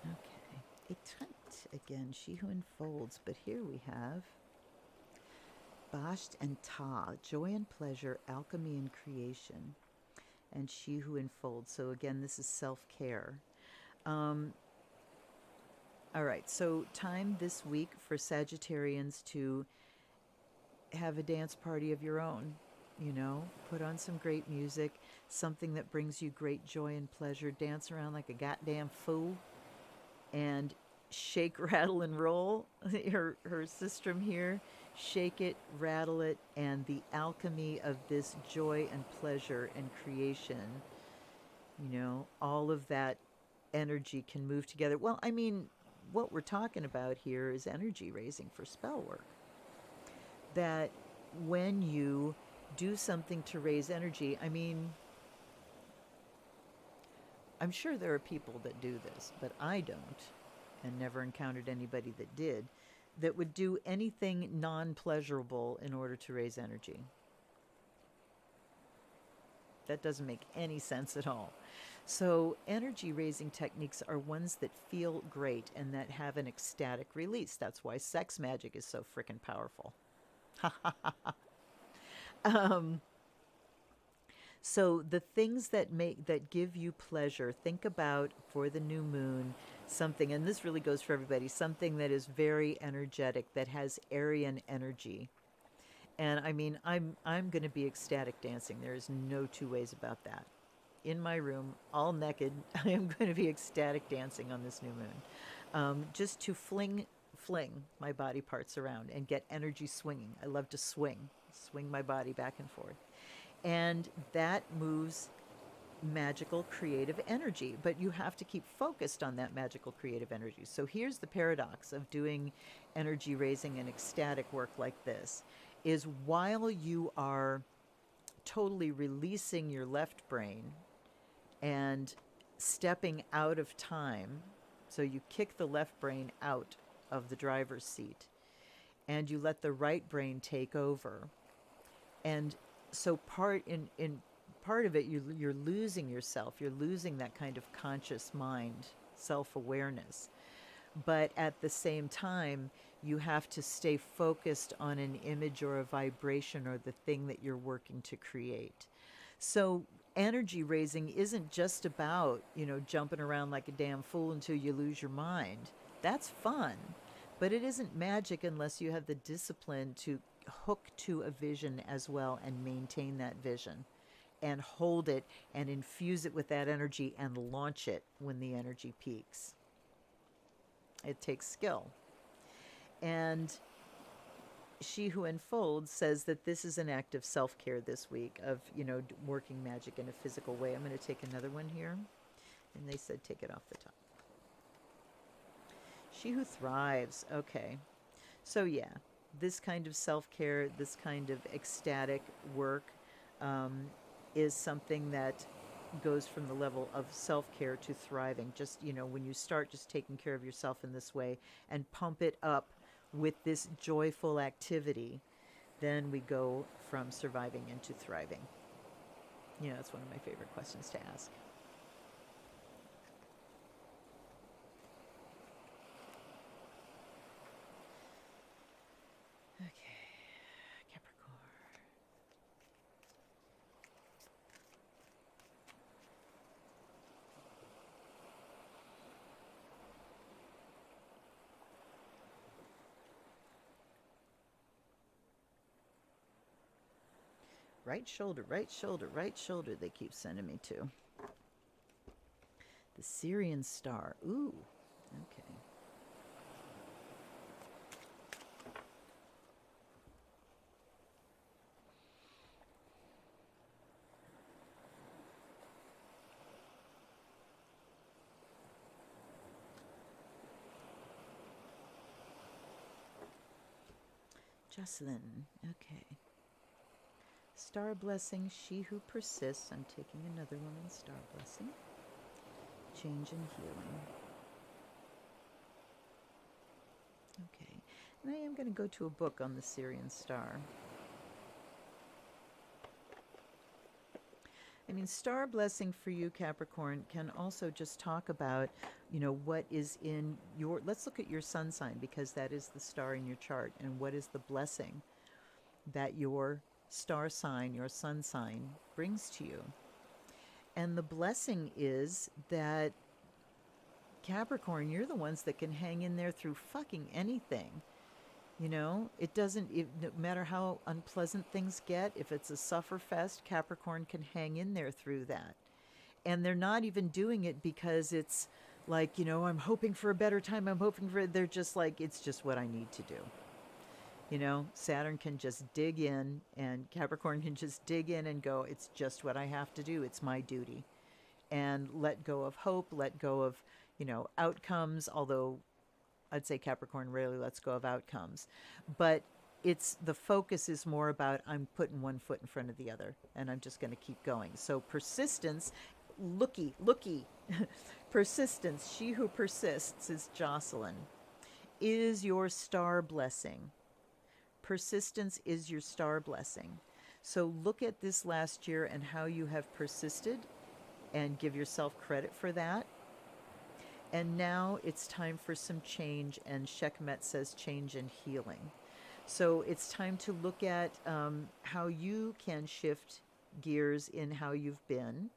Okay, a tunt again, she who enfolds, but here we have Basht and Ta, joy and pleasure, alchemy and creation, and she who enfolds. So again, this is self-care. All right, so time this week for Sagittarians to have a dance party of your own. Put on some great music, something that brings you great joy and pleasure. Dance around like a goddamn fool and shake, rattle, and roll. Her system here. Shake it, rattle it, and the alchemy of this joy and pleasure and creation, all of that energy can move together. Well, I mean, what we're talking about here is energy raising for spell work. That when you do something to raise energy, I mean, I'm sure there are people that do this, but I don't, and never encountered anybody that did, that would do anything non-pleasurable in order to raise energy. That doesn't make any sense at all. So energy raising techniques are ones that feel great and that have an ecstatic release. That's why sex magic is so freaking powerful. So the things that give you pleasure, think about for the new moon something, and this really goes for everybody, something that is very energetic, that has Aryan energy. And I mean, I'm going to be ecstatic dancing. There is no two ways about that. In my room, all naked, I am going to be ecstatic dancing on this new moon, just to fling my body parts around and get energy swinging. I love to swing my body back and forth. And that moves magical creative energy, but you have to keep focused on that magical creative energy. So here's the paradox of doing energy raising and ecstatic work like this, is while you are totally releasing your left brain and stepping out of time, so you kick the left brain out of the driver's seat and you let the right brain take over. And so part of it, you're losing yourself. You're losing that kind of conscious mind, self-awareness. But at the same time, you have to stay focused on an image or a vibration or the thing that you're working to create. So energy raising isn't just about, jumping around like a damn fool until you lose your mind. That's fun. But it isn't magic unless you have the discipline to hook to a vision as well and maintain that vision and hold it and infuse it with that energy and launch it when the energy peaks. It takes skill. And She Who Enfolds says that this is an act of self-care this week, of, working magic in a physical way. I'm going to take another one here. And they said take it off the top. She Who Thrives. Okay. So, yeah, this kind of self-care, this kind of ecstatic work um, is something that goes from the level of self-care to thriving. Just, when you start just taking care of yourself in this way and pump it up with this joyful activity, then we go from surviving into thriving. It's one of my favorite questions to ask. Okay, Capricorn. Right shoulder, right shoulder, right shoulder, they keep sending me to. The Syrian star. Ooh, okay. Jocelyn, okay. Star blessing, she who persists. I'm taking another woman, star blessing. Change and healing. Okay, and I am going to go to a book on the Syrian star. I mean, star blessing for you, Capricorn, can also just talk about, what is in your, let's look at your sun sign, because that is the star in your chart, and what is the blessing that your star sign, your sun sign, brings to you. And the blessing is that, Capricorn, you're the ones that can hang in there through fucking anything. It doesn't, no matter how unpleasant things get, if it's a suffer fest, Capricorn can hang in there through that. And they're not even doing it because it's like, I'm hoping for a better time. They're just like, it's just what I need to do. Saturn can just dig in, and Capricorn can just dig in and go, it's just what I have to do. It's my duty. And let go of hope, let go of, outcomes, although I'd say Capricorn rarely lets go of outcomes. But the focus is more about, I'm putting one foot in front of the other, and I'm just going to keep going. So persistence, looky, persistence, she who persists is Jocelyn, is your star blessing. Persistence is your star blessing. So look at this last year and how you have persisted, and give yourself credit for that. And now it's time for some change, and Sekhmet says change and healing. So it's time to look at how you can shift gears in how you've been,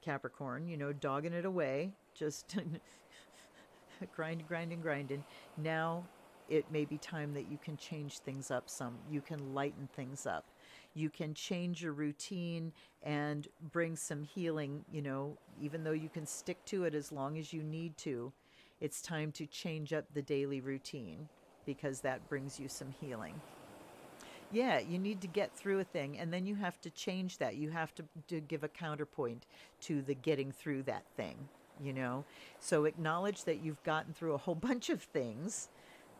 Capricorn, dogging it away, just grinding. Now it may be time that you can change things up some. You can lighten things up. You can change your routine and bring some healing, even though you can stick to it as long as you need to. It's time to change up the daily routine, because that brings you some healing. Yeah, you need to get through a thing, and then you have to change that. You have to give a counterpoint to the getting through that thing, So acknowledge that you've gotten through a whole bunch of things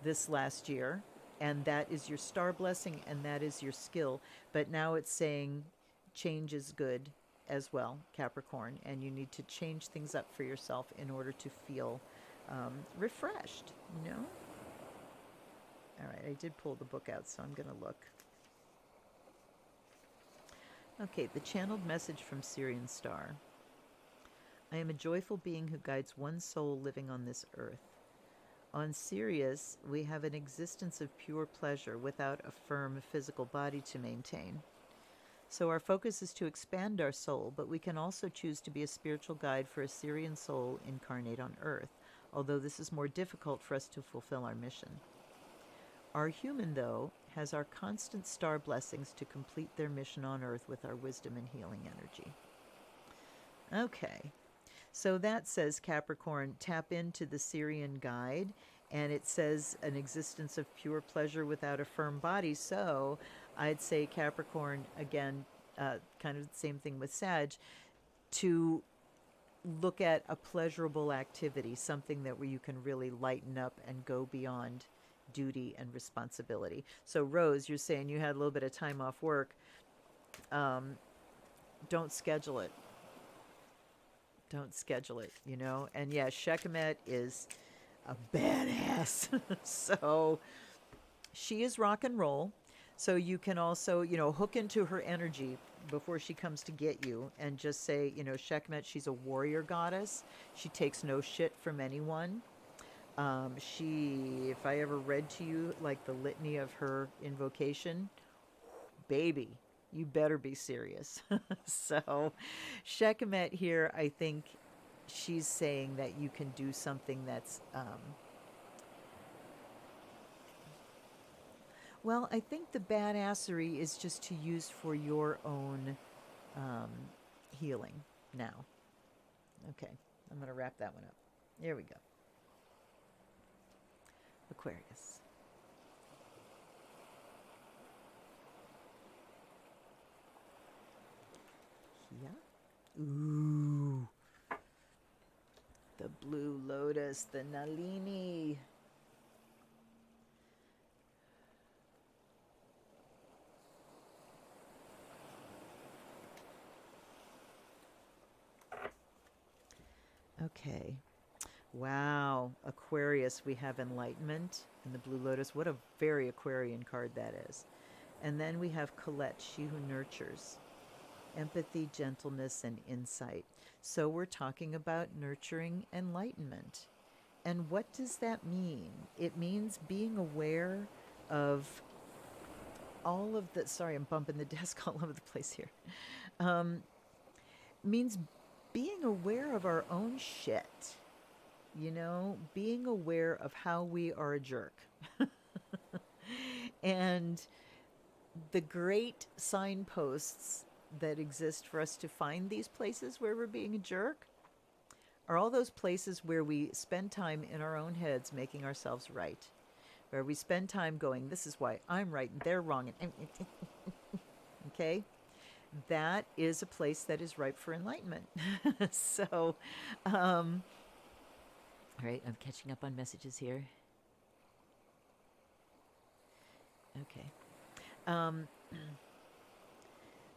this last year, and that is your star blessing, and that is your skill. But now it's saying change is good as well, Capricorn, and you need to change things up for yourself in order to feel refreshed, All right, I did pull the book out, so I'm going to look. Okay, the channeled message from Syrian Star. I am a joyful being who guides one soul living on this earth. On Sirius, we have an existence of pure pleasure without a firm physical body to maintain. So our focus is to expand our soul, but we can also choose to be a spiritual guide for a Syrian soul incarnate on Earth, although this is more difficult for us to fulfill our mission. Our human, though, has our constant star blessings to complete their mission on Earth with our wisdom and healing energy. Okay. So that says, Capricorn, tap into the Syrian guide And it says an existence of pure pleasure without a firm body. So I'd say Capricorn, again, kind of the same thing with Sag, to look at a pleasurable activity, something that where you can really lighten up and go beyond duty and responsibility. So Rose, you're saying you had a little bit of time off work. Don't schedule it. Don't schedule it, you know? And yeah, Shekhemet is a badass. So she is rock and roll. So you can also, you know, hook into her energy before she comes to get you and just say, you know, Sekhmet, she's a warrior goddess. She takes no shit from anyone. If I ever read to you like the litany of her invocation, baby, you better be serious. So Sekhmet here, I think she's saying that you can do something that's well, I think the badassery is just to use for your own um, healing now. Okay, I'm going to wrap that one up. There we go. Aquarius. Yeah. Ooh. The blue lotus, the Nalini. Okay. Wow. Aquarius, we have enlightenment and the blue lotus. What a very Aquarian card that is. And then we have Colette, she who nurtures. Empathy, gentleness, and insight. So we're talking about nurturing enlightenment. And what does that mean? It means being aware of all of the, sorry, I'm bumping the desk all over the place here. Means being aware of our own shit, you know, being aware of how we are a jerk. And the great signposts that exist for us to find these places where we're being a jerk are all those places where we spend time in our own heads making ourselves right, where we spend time going, this is why I'm right and they're wrong. And okay? That is a place that is ripe for enlightenment. So, all right, I'm catching up on messages here. Okay.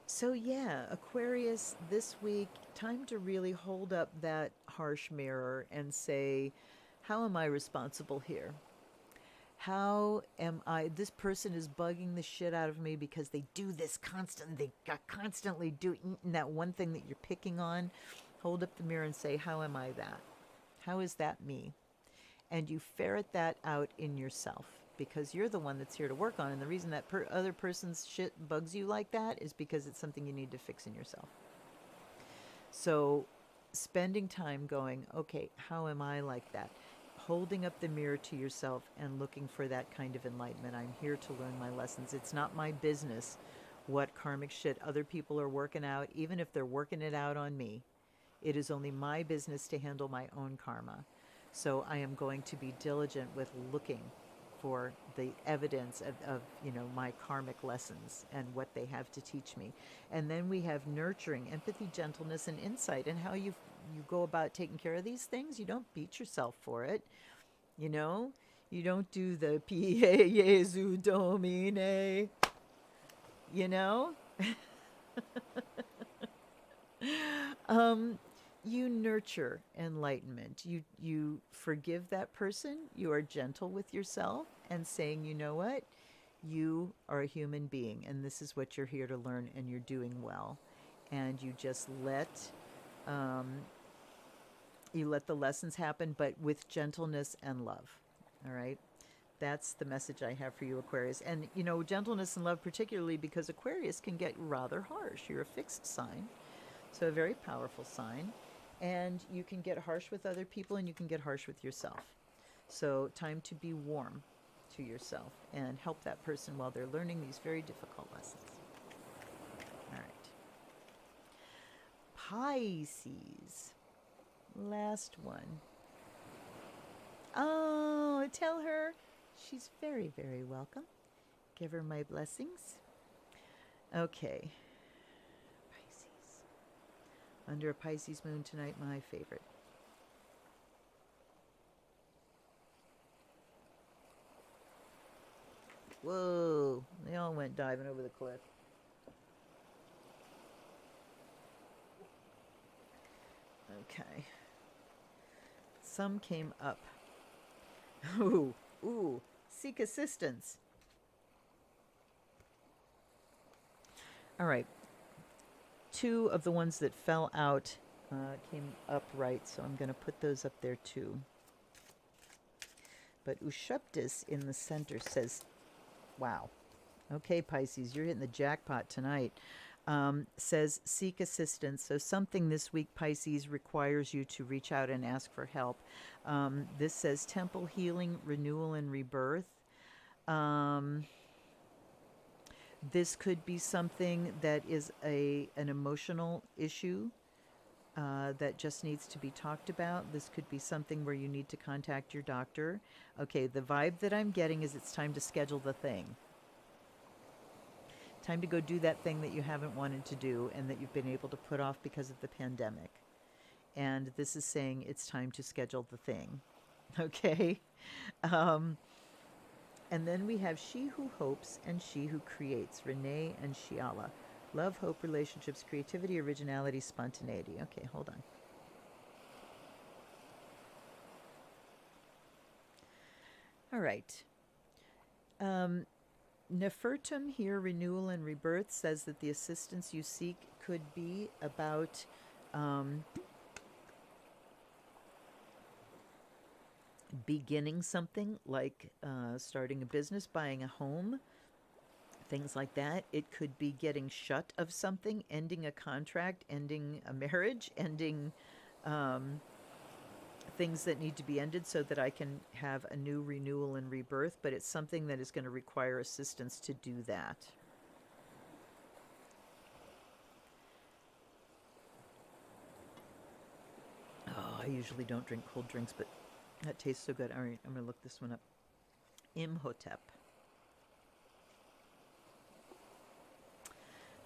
So yeah, Aquarius, this week, time to really hold up that harsh mirror and say, how am I responsible here? How am I? This person is bugging the shit out of me because they do this constantly. They constantly do that one thing that you're picking on. Hold up the mirror and say, how am I that? How is that me? And you ferret that out in yourself because you're the one that's here to work on. And the reason that other person's shit bugs you like that is because it's something you need to fix in yourself. So spending time going, okay, how am I like that? Holding up the mirror to yourself and looking for that kind of enlightenment. I'm here to learn my lessons. It's not my business what karmic shit other people are working out, even if they're working it out on me. It is only my business to handle my own karma. So I am going to be diligent with looking for the evidence of my karmic lessons and what they have to teach me. And then we have nurturing, empathy, gentleness, and insight, and how you go about taking care of these things. You don't beat yourself for it, you know. You don't do the Pie Jesu Domine, you know. You nurture enlightenment. You forgive that person. You are gentle with yourself and saying, you know what? You are a human being and this is what you're here to learn and you're doing well. And you just let the lessons happen, but with gentleness and love. All right? That's the message I have for you, Aquarius. And, gentleness and love, particularly because Aquarius can get rather harsh. You're a fixed sign, so a very powerful sign. And you can get harsh with other people and you can get harsh with yourself. So time to be warm to yourself and help that person while they're learning these very difficult lessons. All right. Pisces. Last one. Oh, tell her she's very, very welcome. Give her my blessings. Okay. Pisces. Under a Pisces moon tonight, my favorite. Whoa, they all went diving over the cliff. Okay. Some came up. Ooh, ooh, seek assistance. All right. Two of the ones that fell out came upright, so I'm going to put those up there too. But Ushuptis in the center says, wow. Okay, Pisces, you're hitting the jackpot tonight. Says seek assistance. So something this week, Pisces, requires you to reach out and ask for help. This says temple healing, renewal, and rebirth. This could be something that is an emotional issue that just needs to be talked about. This could be something where you need to contact your doctor. Okay, the vibe that I'm getting is it's time to schedule the thing. Time to go do that thing that you haven't wanted to do and that you've been able to put off because of the pandemic. And this is saying it's time to schedule the thing. Okay? And then we have She Who Hopes and She Who Creates, Renee and Shiala. Love, hope, relationships, creativity, originality, spontaneity. Okay, hold on. All right. Nefertum here, renewal and rebirth, says that the assistance you seek could be about beginning something like starting a business, buying a home, things like that. It could be getting shut of something, ending a contract, ending a marriage, ending things that need to be ended so that I can have a new renewal and rebirth, but it's something that is going to require assistance to do that. Oh, I usually don't drink cold drinks, but that tastes so good. All right, I'm going to look this one up. Imhotep.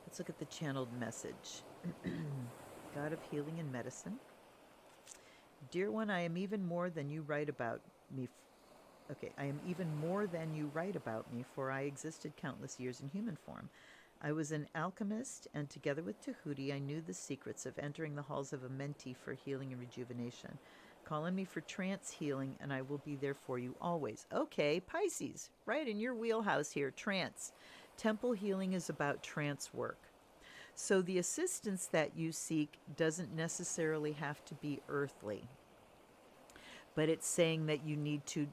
Let's look at the channeled message. God of healing and medicine. Dear one, I am even more than you write about me. Okay, I am even more than you write about me, for I existed countless years in human form. I was an alchemist, and together with Tahuti, I knew the secrets of entering the halls of Amenti for healing and rejuvenation. Call on me for trance healing, and I will be there for you always. Okay, Pisces, right in your wheelhouse here, trance. Temple healing is about trance work. So the assistance that you seek doesn't necessarily have to be earthly, but it's saying that you need to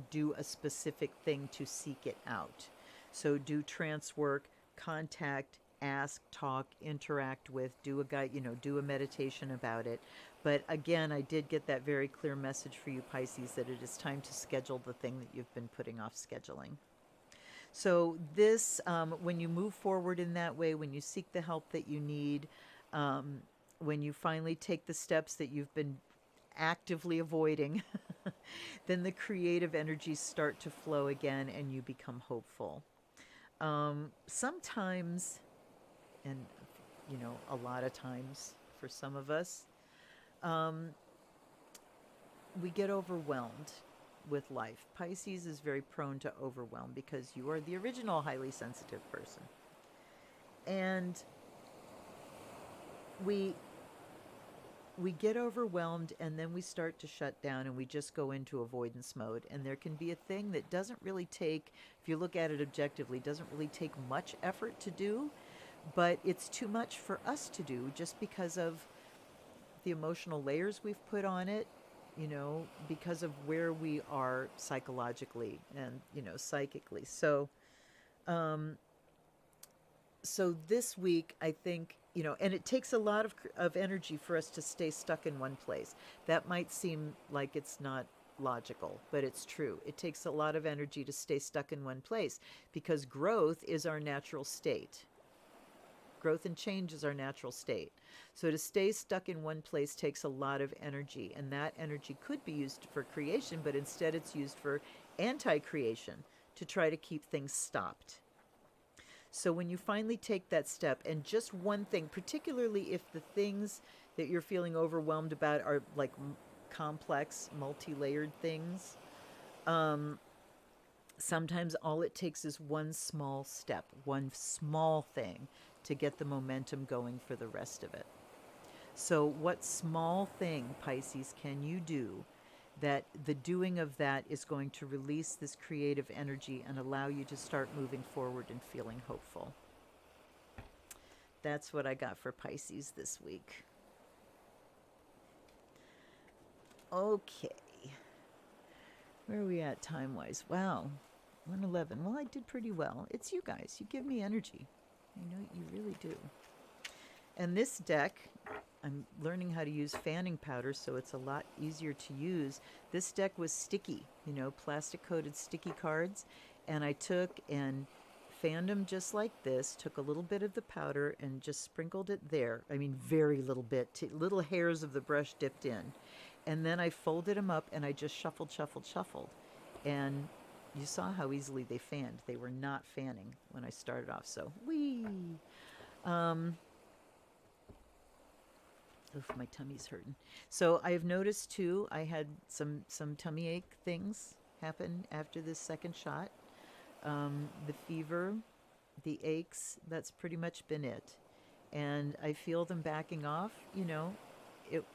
do a specific thing to seek it out. So do trance work, contact, ask, talk, interact with, do a meditation about it. But again, I did get that very clear message for you, Pisces, that it is time to schedule the thing that you've been putting off scheduling. So this, when you move forward in that way, when you seek the help that you need, when you finally take the steps that you've been actively avoiding, then the creative energies start to flow again and you become hopeful. Sometimes, and a lot of times for some of us, we get overwhelmed with life. Pisces is very prone to overwhelm because you are the original highly sensitive person. And we get overwhelmed and then we start to shut down and we just go into avoidance mode. And there can be a thing that doesn't really take, if you look at it objectively, doesn't really take much effort to do, but it's too much for us to do just because of the emotional layers we've put on it, because of where we are psychologically and, psychically. So, so this week, I think, and it takes a lot of energy for us to stay stuck in one place. That might seem like it's not logical, but it's true. It takes a lot of energy to stay stuck in one place because growth is our natural state. Growth and change is our natural state. So to stay stuck in one place takes a lot of energy, and that energy could be used for creation, but instead it's used for anti creation to try to keep things stopped. So when you finally take that step, and just one thing, particularly if the things that you're feeling overwhelmed about are like complex, multi layered things, sometimes all it takes is one small step, one small thing to get the momentum going for the rest of it. So, what small thing, Pisces, can you do that the doing of that is going to release this creative energy and allow you to start moving forward and feeling hopeful? That's what I got for Pisces this week. Okay. Where are we at time-wise? Wow, 111. Well, I did pretty well. It's you guys. You give me energy. I know you really do. And this deck, I'm learning how to use fanning powder, so it's a lot easier to use. This deck was sticky, plastic-coated sticky cards. And I took and fanned them just like this, took a little bit of the powder and just sprinkled it there. I mean, very little bit, little hairs of the brush dipped in. And then I folded them up and I just shuffled, shuffled, shuffled. And you saw how easily they fanned. They were not fanning when I started off, so whee! Oof, my tummy's hurting. So I have noticed too, I had some tummy ache things happen after this second shot. The fever, the aches, that's pretty much been it. And I feel them backing off. It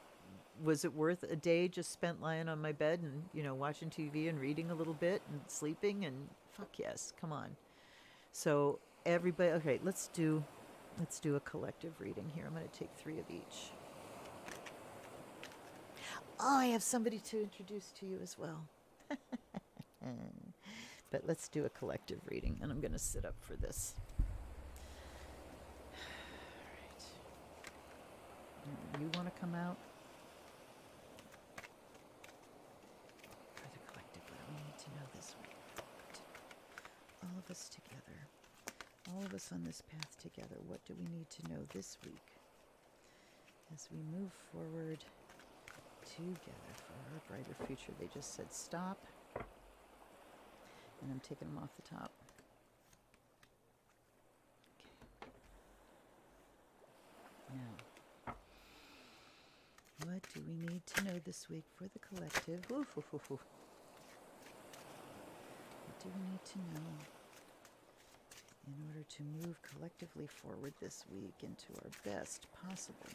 was it worth a day just spent lying on my bed and watching TV and reading a little bit and sleeping? And fuck yes, come on. So everybody, okay, let's do a collective reading here. I'm going to take 3 of each. Oh, I have somebody to introduce to you as well. But let's do a collective reading, and I'm going to sit up for this. All right. You want to come out? For the collective, what do we need to know this week? All of us together. All of us on this path together. What do we need to know this week as we move forward together for our brighter future? They just said stop, and I'm taking them off the top. Okay. Now, what do we need to know this week for the collective? Oof, oof, oof, oof. What do we need to know in order to move collectively forward this week into our best possible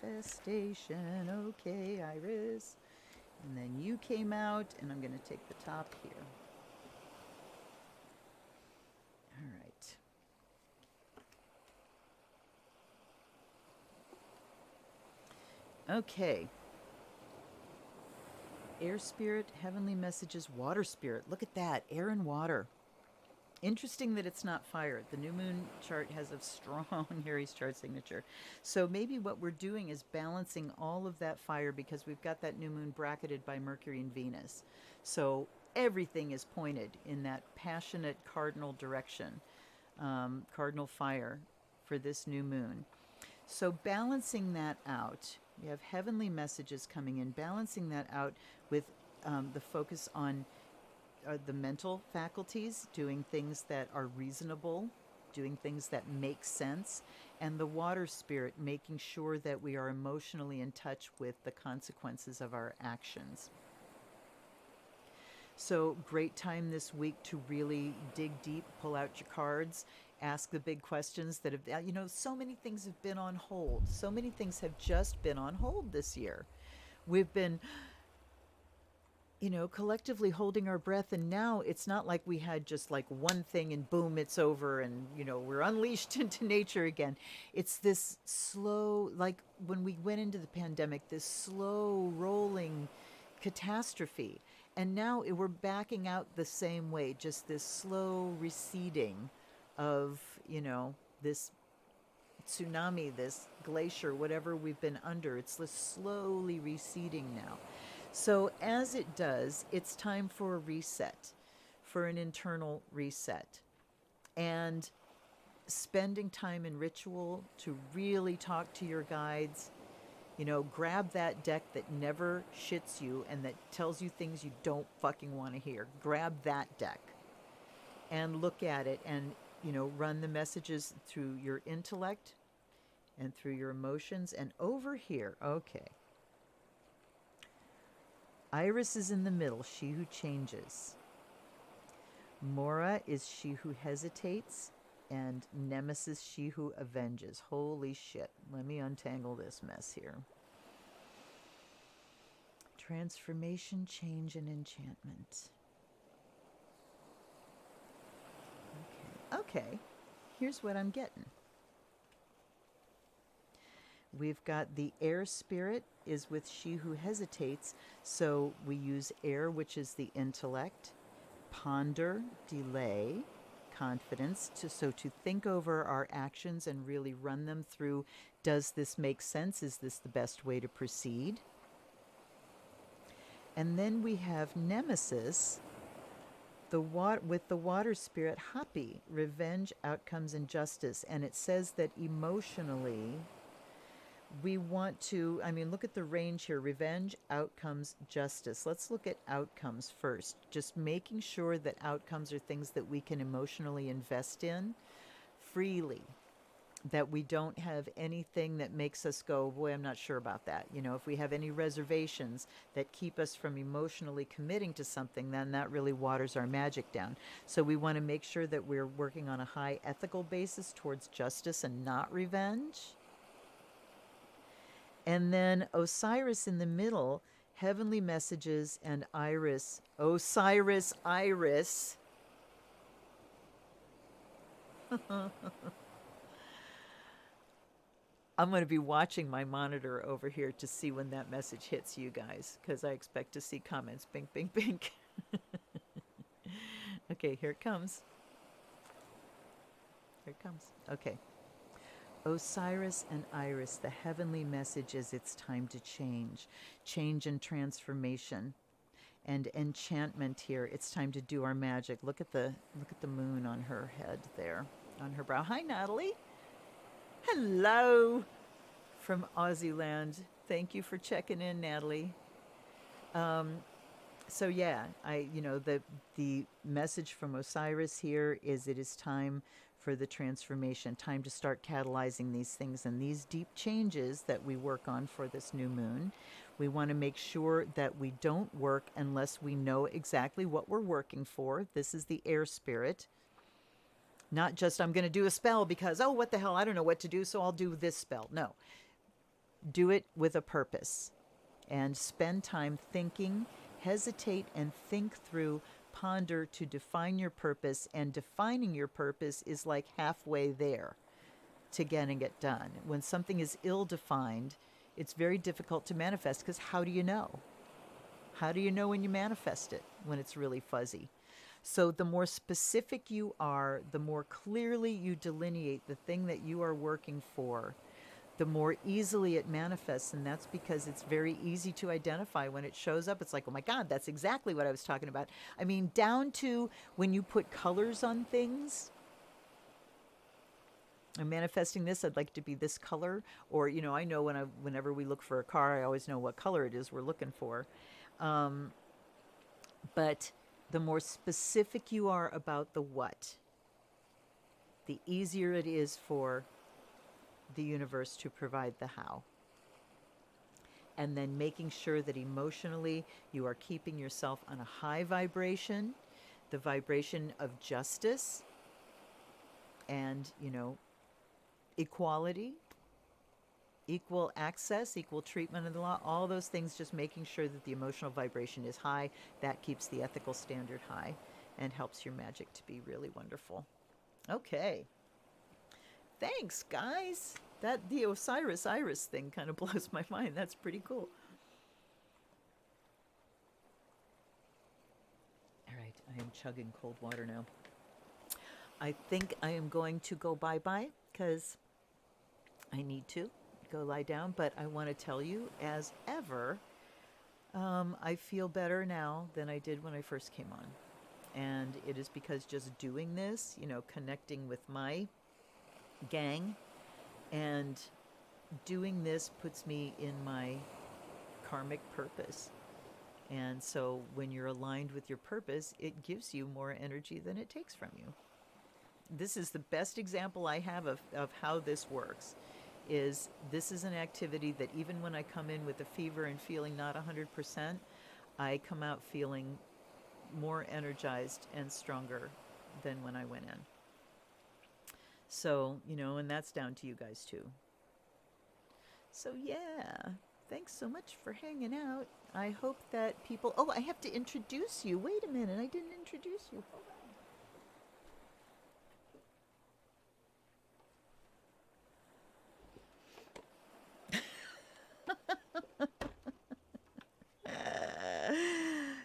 manifestation? Okay, Iris. And then you came out, and I'm going to take the top here. All right. Okay. Air spirit, heavenly messages, water spirit. Look at that, air and water. Interesting that it's not fire. The new moon chart has a strong Aries chart signature. So maybe what we're doing is balancing all of that fire, because we've got that new moon bracketed by Mercury and Venus. So everything is pointed in that passionate cardinal direction, cardinal fire for this new moon. So balancing that out, we have heavenly messages coming in, balancing that out with the focus on the mental faculties, doing things that are reasonable, doing things that make sense, and the water spirit, making sure that we are emotionally in touch with the consequences of our actions. So great time this week to really dig deep, pull out your cards, ask the big questions that have, so many things have been on hold. So many things have just been on hold this year. We've been collectively holding our breath, and now it's not like we had just like one thing and boom, it's over, and we're unleashed into nature again. It's this slow, like when we went into the pandemic, this slow rolling catastrophe, and now we're backing out the same way, just this slow receding of this tsunami, this glacier, whatever we've been under. It's this slowly receding now. So as it does, it's time for a reset, for an internal reset. And spending time in ritual to really talk to your guides. You know, grab that deck that never shits you and that tells you things you don't fucking want to hear. Grab that deck and look at it and, you know, run the messages through your intellect and through your emotions. And over here, okay. Iris is in the middle, she who changes. Mora is she who hesitates, and Nemesis, she who avenges. Holy shit. Let me untangle this mess here. Transformation, change, and enchantment. Okay. Here's what I'm getting. We've got the air spirit is with she who hesitates. So we use air, which is the intellect. Ponder, delay, confidence. So to think over our actions and really run them through. Does this make sense? Is this the best way to proceed? And then we have Nemesis, with the water spirit, Happy, revenge, outcomes, and justice. And it says that emotionally, we want to, I mean, look at the range here. Revenge, outcomes, justice. Let's look at outcomes first. Just making sure that outcomes are things that we can emotionally invest in freely. That we don't have anything that makes us go, boy, I'm not sure about that. You know, if we have any reservations that keep us from emotionally committing to something, then that really waters our magic down. So we want to make sure that we're working on a high ethical basis towards justice and not revenge. And then Osiris in the middle, heavenly messages, and Iris. Osiris, Iris. I'm going to be watching my monitor over here to see when that message hits you guys, because I expect to see comments. Bink, bink, bink. Okay, here it comes. Here it comes. Okay. Osiris and Iris, the heavenly message is it's time to change. Change and transformation. And enchantment here. It's time to do our magic. Look at the moon on her head there, on her brow. Hi, Natalie. Hello from Aussie land. Thank you for checking in, Natalie. So yeah, the message from Osiris here is it is time for the transformation, time to start catalyzing these things and these deep changes that we work on for this new moon. We want to make sure that we don't work unless we know exactly what we're working for. This is the air spirit. Not just, I'm going to do a spell because, oh, what the hell, I don't know what to do, so I'll do this spell. No. Do it with a purpose. And spend time thinking, hesitate and think through, ponder to define your purpose. And defining your purpose is like halfway there to getting it done. When something is ill-defined, it's very difficult to manifest because how do you know? How do you know when you manifest it, when it's really fuzzy? So the more specific you are, the more clearly you delineate the thing that you are working for, the more easily it manifests. And that's because it's very easy to identify when it shows up. It's like, oh my God, that's exactly what I was talking about. I mean, down to when you put colors on things. I'm manifesting this, I'd like to be this color. Or, you know, I know whenever we look for a car, I always know what color it is we're looking for. But the more specific you are about the what, the easier it is for the universe to provide the how. And then making sure that emotionally you are keeping yourself on a high vibration, the vibration of justice and, you know, equality, equal access, equal treatment of the law, all those things, just making sure that the emotional vibration is high. That keeps the ethical standard high and helps your magic to be really wonderful. Okay. Thanks, guys. The Osiris Iris thing kind of blows my mind. That's pretty cool. All right, I am chugging cold water now. I think I am going to go bye-bye because I need to go lie down, but I want to tell you, as ever, I feel better now than I did when I first came on. And it is because just doing this, you know, connecting with my gang, and doing this puts me in my karmic purpose. And so when you're aligned with your purpose, it gives you more energy than it takes from you. This is the best example I have of how this works. Is this is an activity that even when I come in with a fever and feeling not 100%, I come out feeling more energized and stronger than when I went in. So, and that's down to you guys too. So, yeah, thanks so much for hanging out. I hope that people. Oh, I have to introduce you. Wait a minute, I didn't introduce you. Hold on.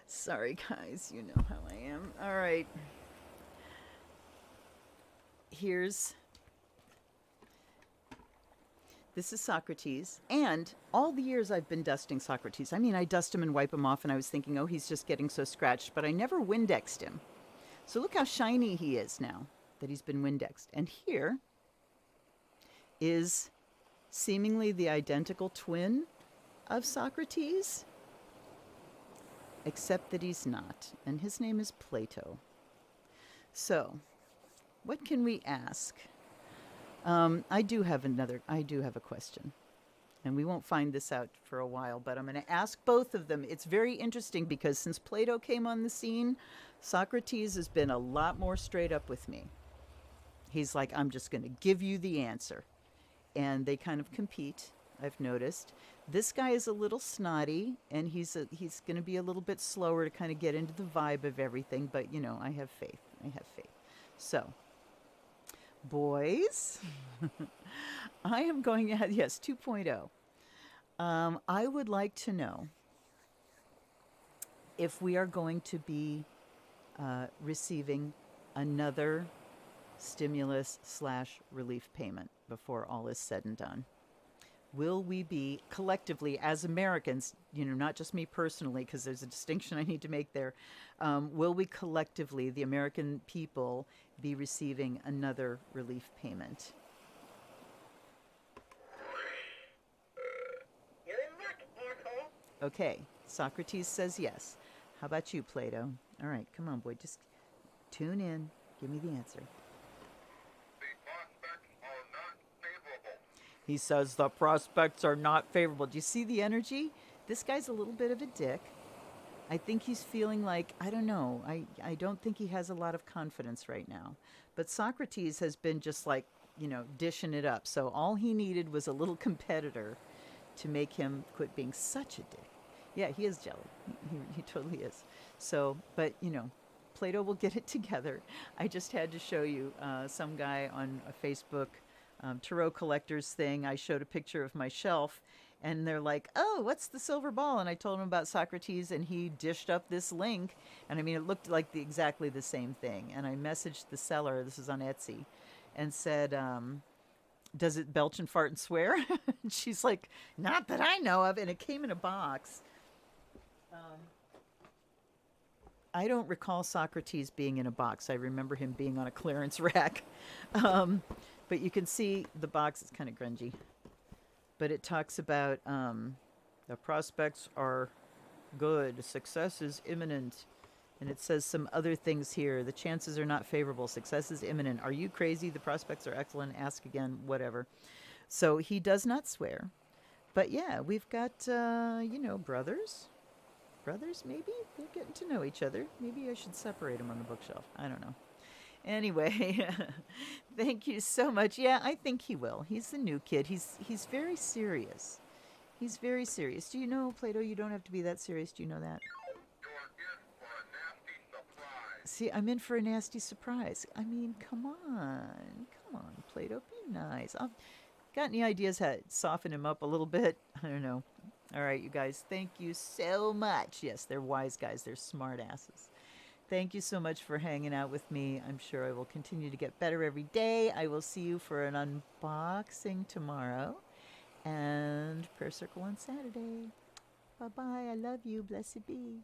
Sorry, guys, you know how I am. All right. Here's This is Socrates. And all the years I've been dusting Socrates, I mean, I dust him and wipe him off, and I was thinking, oh, he's just getting so scratched, but I never Windexed him. So look how shiny he is now that he's been Windexed. And here is seemingly the identical twin of Socrates, except that he's not. And his name is Plato. So, what can we ask? I do have a question. And we won't find this out for a while, but I'm going to ask both of them. It's very interesting because since Plato came on the scene, Socrates has been a lot more straight up with me. He's like, I'm just going to give you the answer. And they kind of compete, I've noticed. This guy is a little snotty, and he's going to be a little bit slower to kind of get into the vibe of everything, but, I have faith. So, boys, I am going to have, yes, 2.0. I would like to know if we are going to be receiving another stimulus/relief payment before all is said and done. Will we be collectively as Americans, not just me personally, because there's a distinction I need to make there, will we collectively, the American people, be receiving another relief payment? You're in luck, asshole. Okay, Socrates says yes. How about you, Plato? All right, come on, boy, just tune in. Give me the answer. The prospects are not favorable. He says the prospects are not favorable. Do you see the energy? This guy's a little bit of a dick. I think he's feeling like, I don't know, I don't think he has a lot of confidence right now. But Socrates has been just like, dishing it up. So all he needed was a little competitor to make him quit being such a dick. Yeah, he is jelly. He totally is. So, but, Plato will get it together. I just had to show you some guy on a Facebook tarot collectors thing. I showed a picture of my shelf, and they're like, oh, what's the silver ball? And I told him about Socrates, and he dished up this link. And I mean, it looked like exactly the same thing. And I messaged the seller, this is on Etsy, and said, does it belch and fart and swear? And she's like, not that I know of. And it came in a box. I don't recall Socrates being in a box. I remember him being on a clearance rack. But you can see the box is kind of grungy. But it talks about the prospects are good. Success is imminent. And it says some other things here. The chances are not favorable. Success is imminent. Are you crazy? The prospects are excellent. Ask again, whatever. So he does not swear. But yeah, we've got, brothers. Brothers, maybe? They're getting to know each other. Maybe I should separate them on the bookshelf. I don't know. Anyway, thank you so much. Yeah, I think he will. He's the new kid. He's very serious. He's very serious. Do you know, Plato, you don't have to be that serious. Do you know that? You're in for a nasty surprise. See, I'm in for a nasty surprise. I mean, come on, Plato, be nice. Got any ideas how to soften him up a little bit? I don't know. All right, you guys, thank you so much. Yes, they're wise guys. They're smart asses. Thank you so much for hanging out with me. I'm sure I will continue to get better every day. I will see you for an unboxing tomorrow and prayer circle on Saturday. Bye-bye. I love you. Blessed be.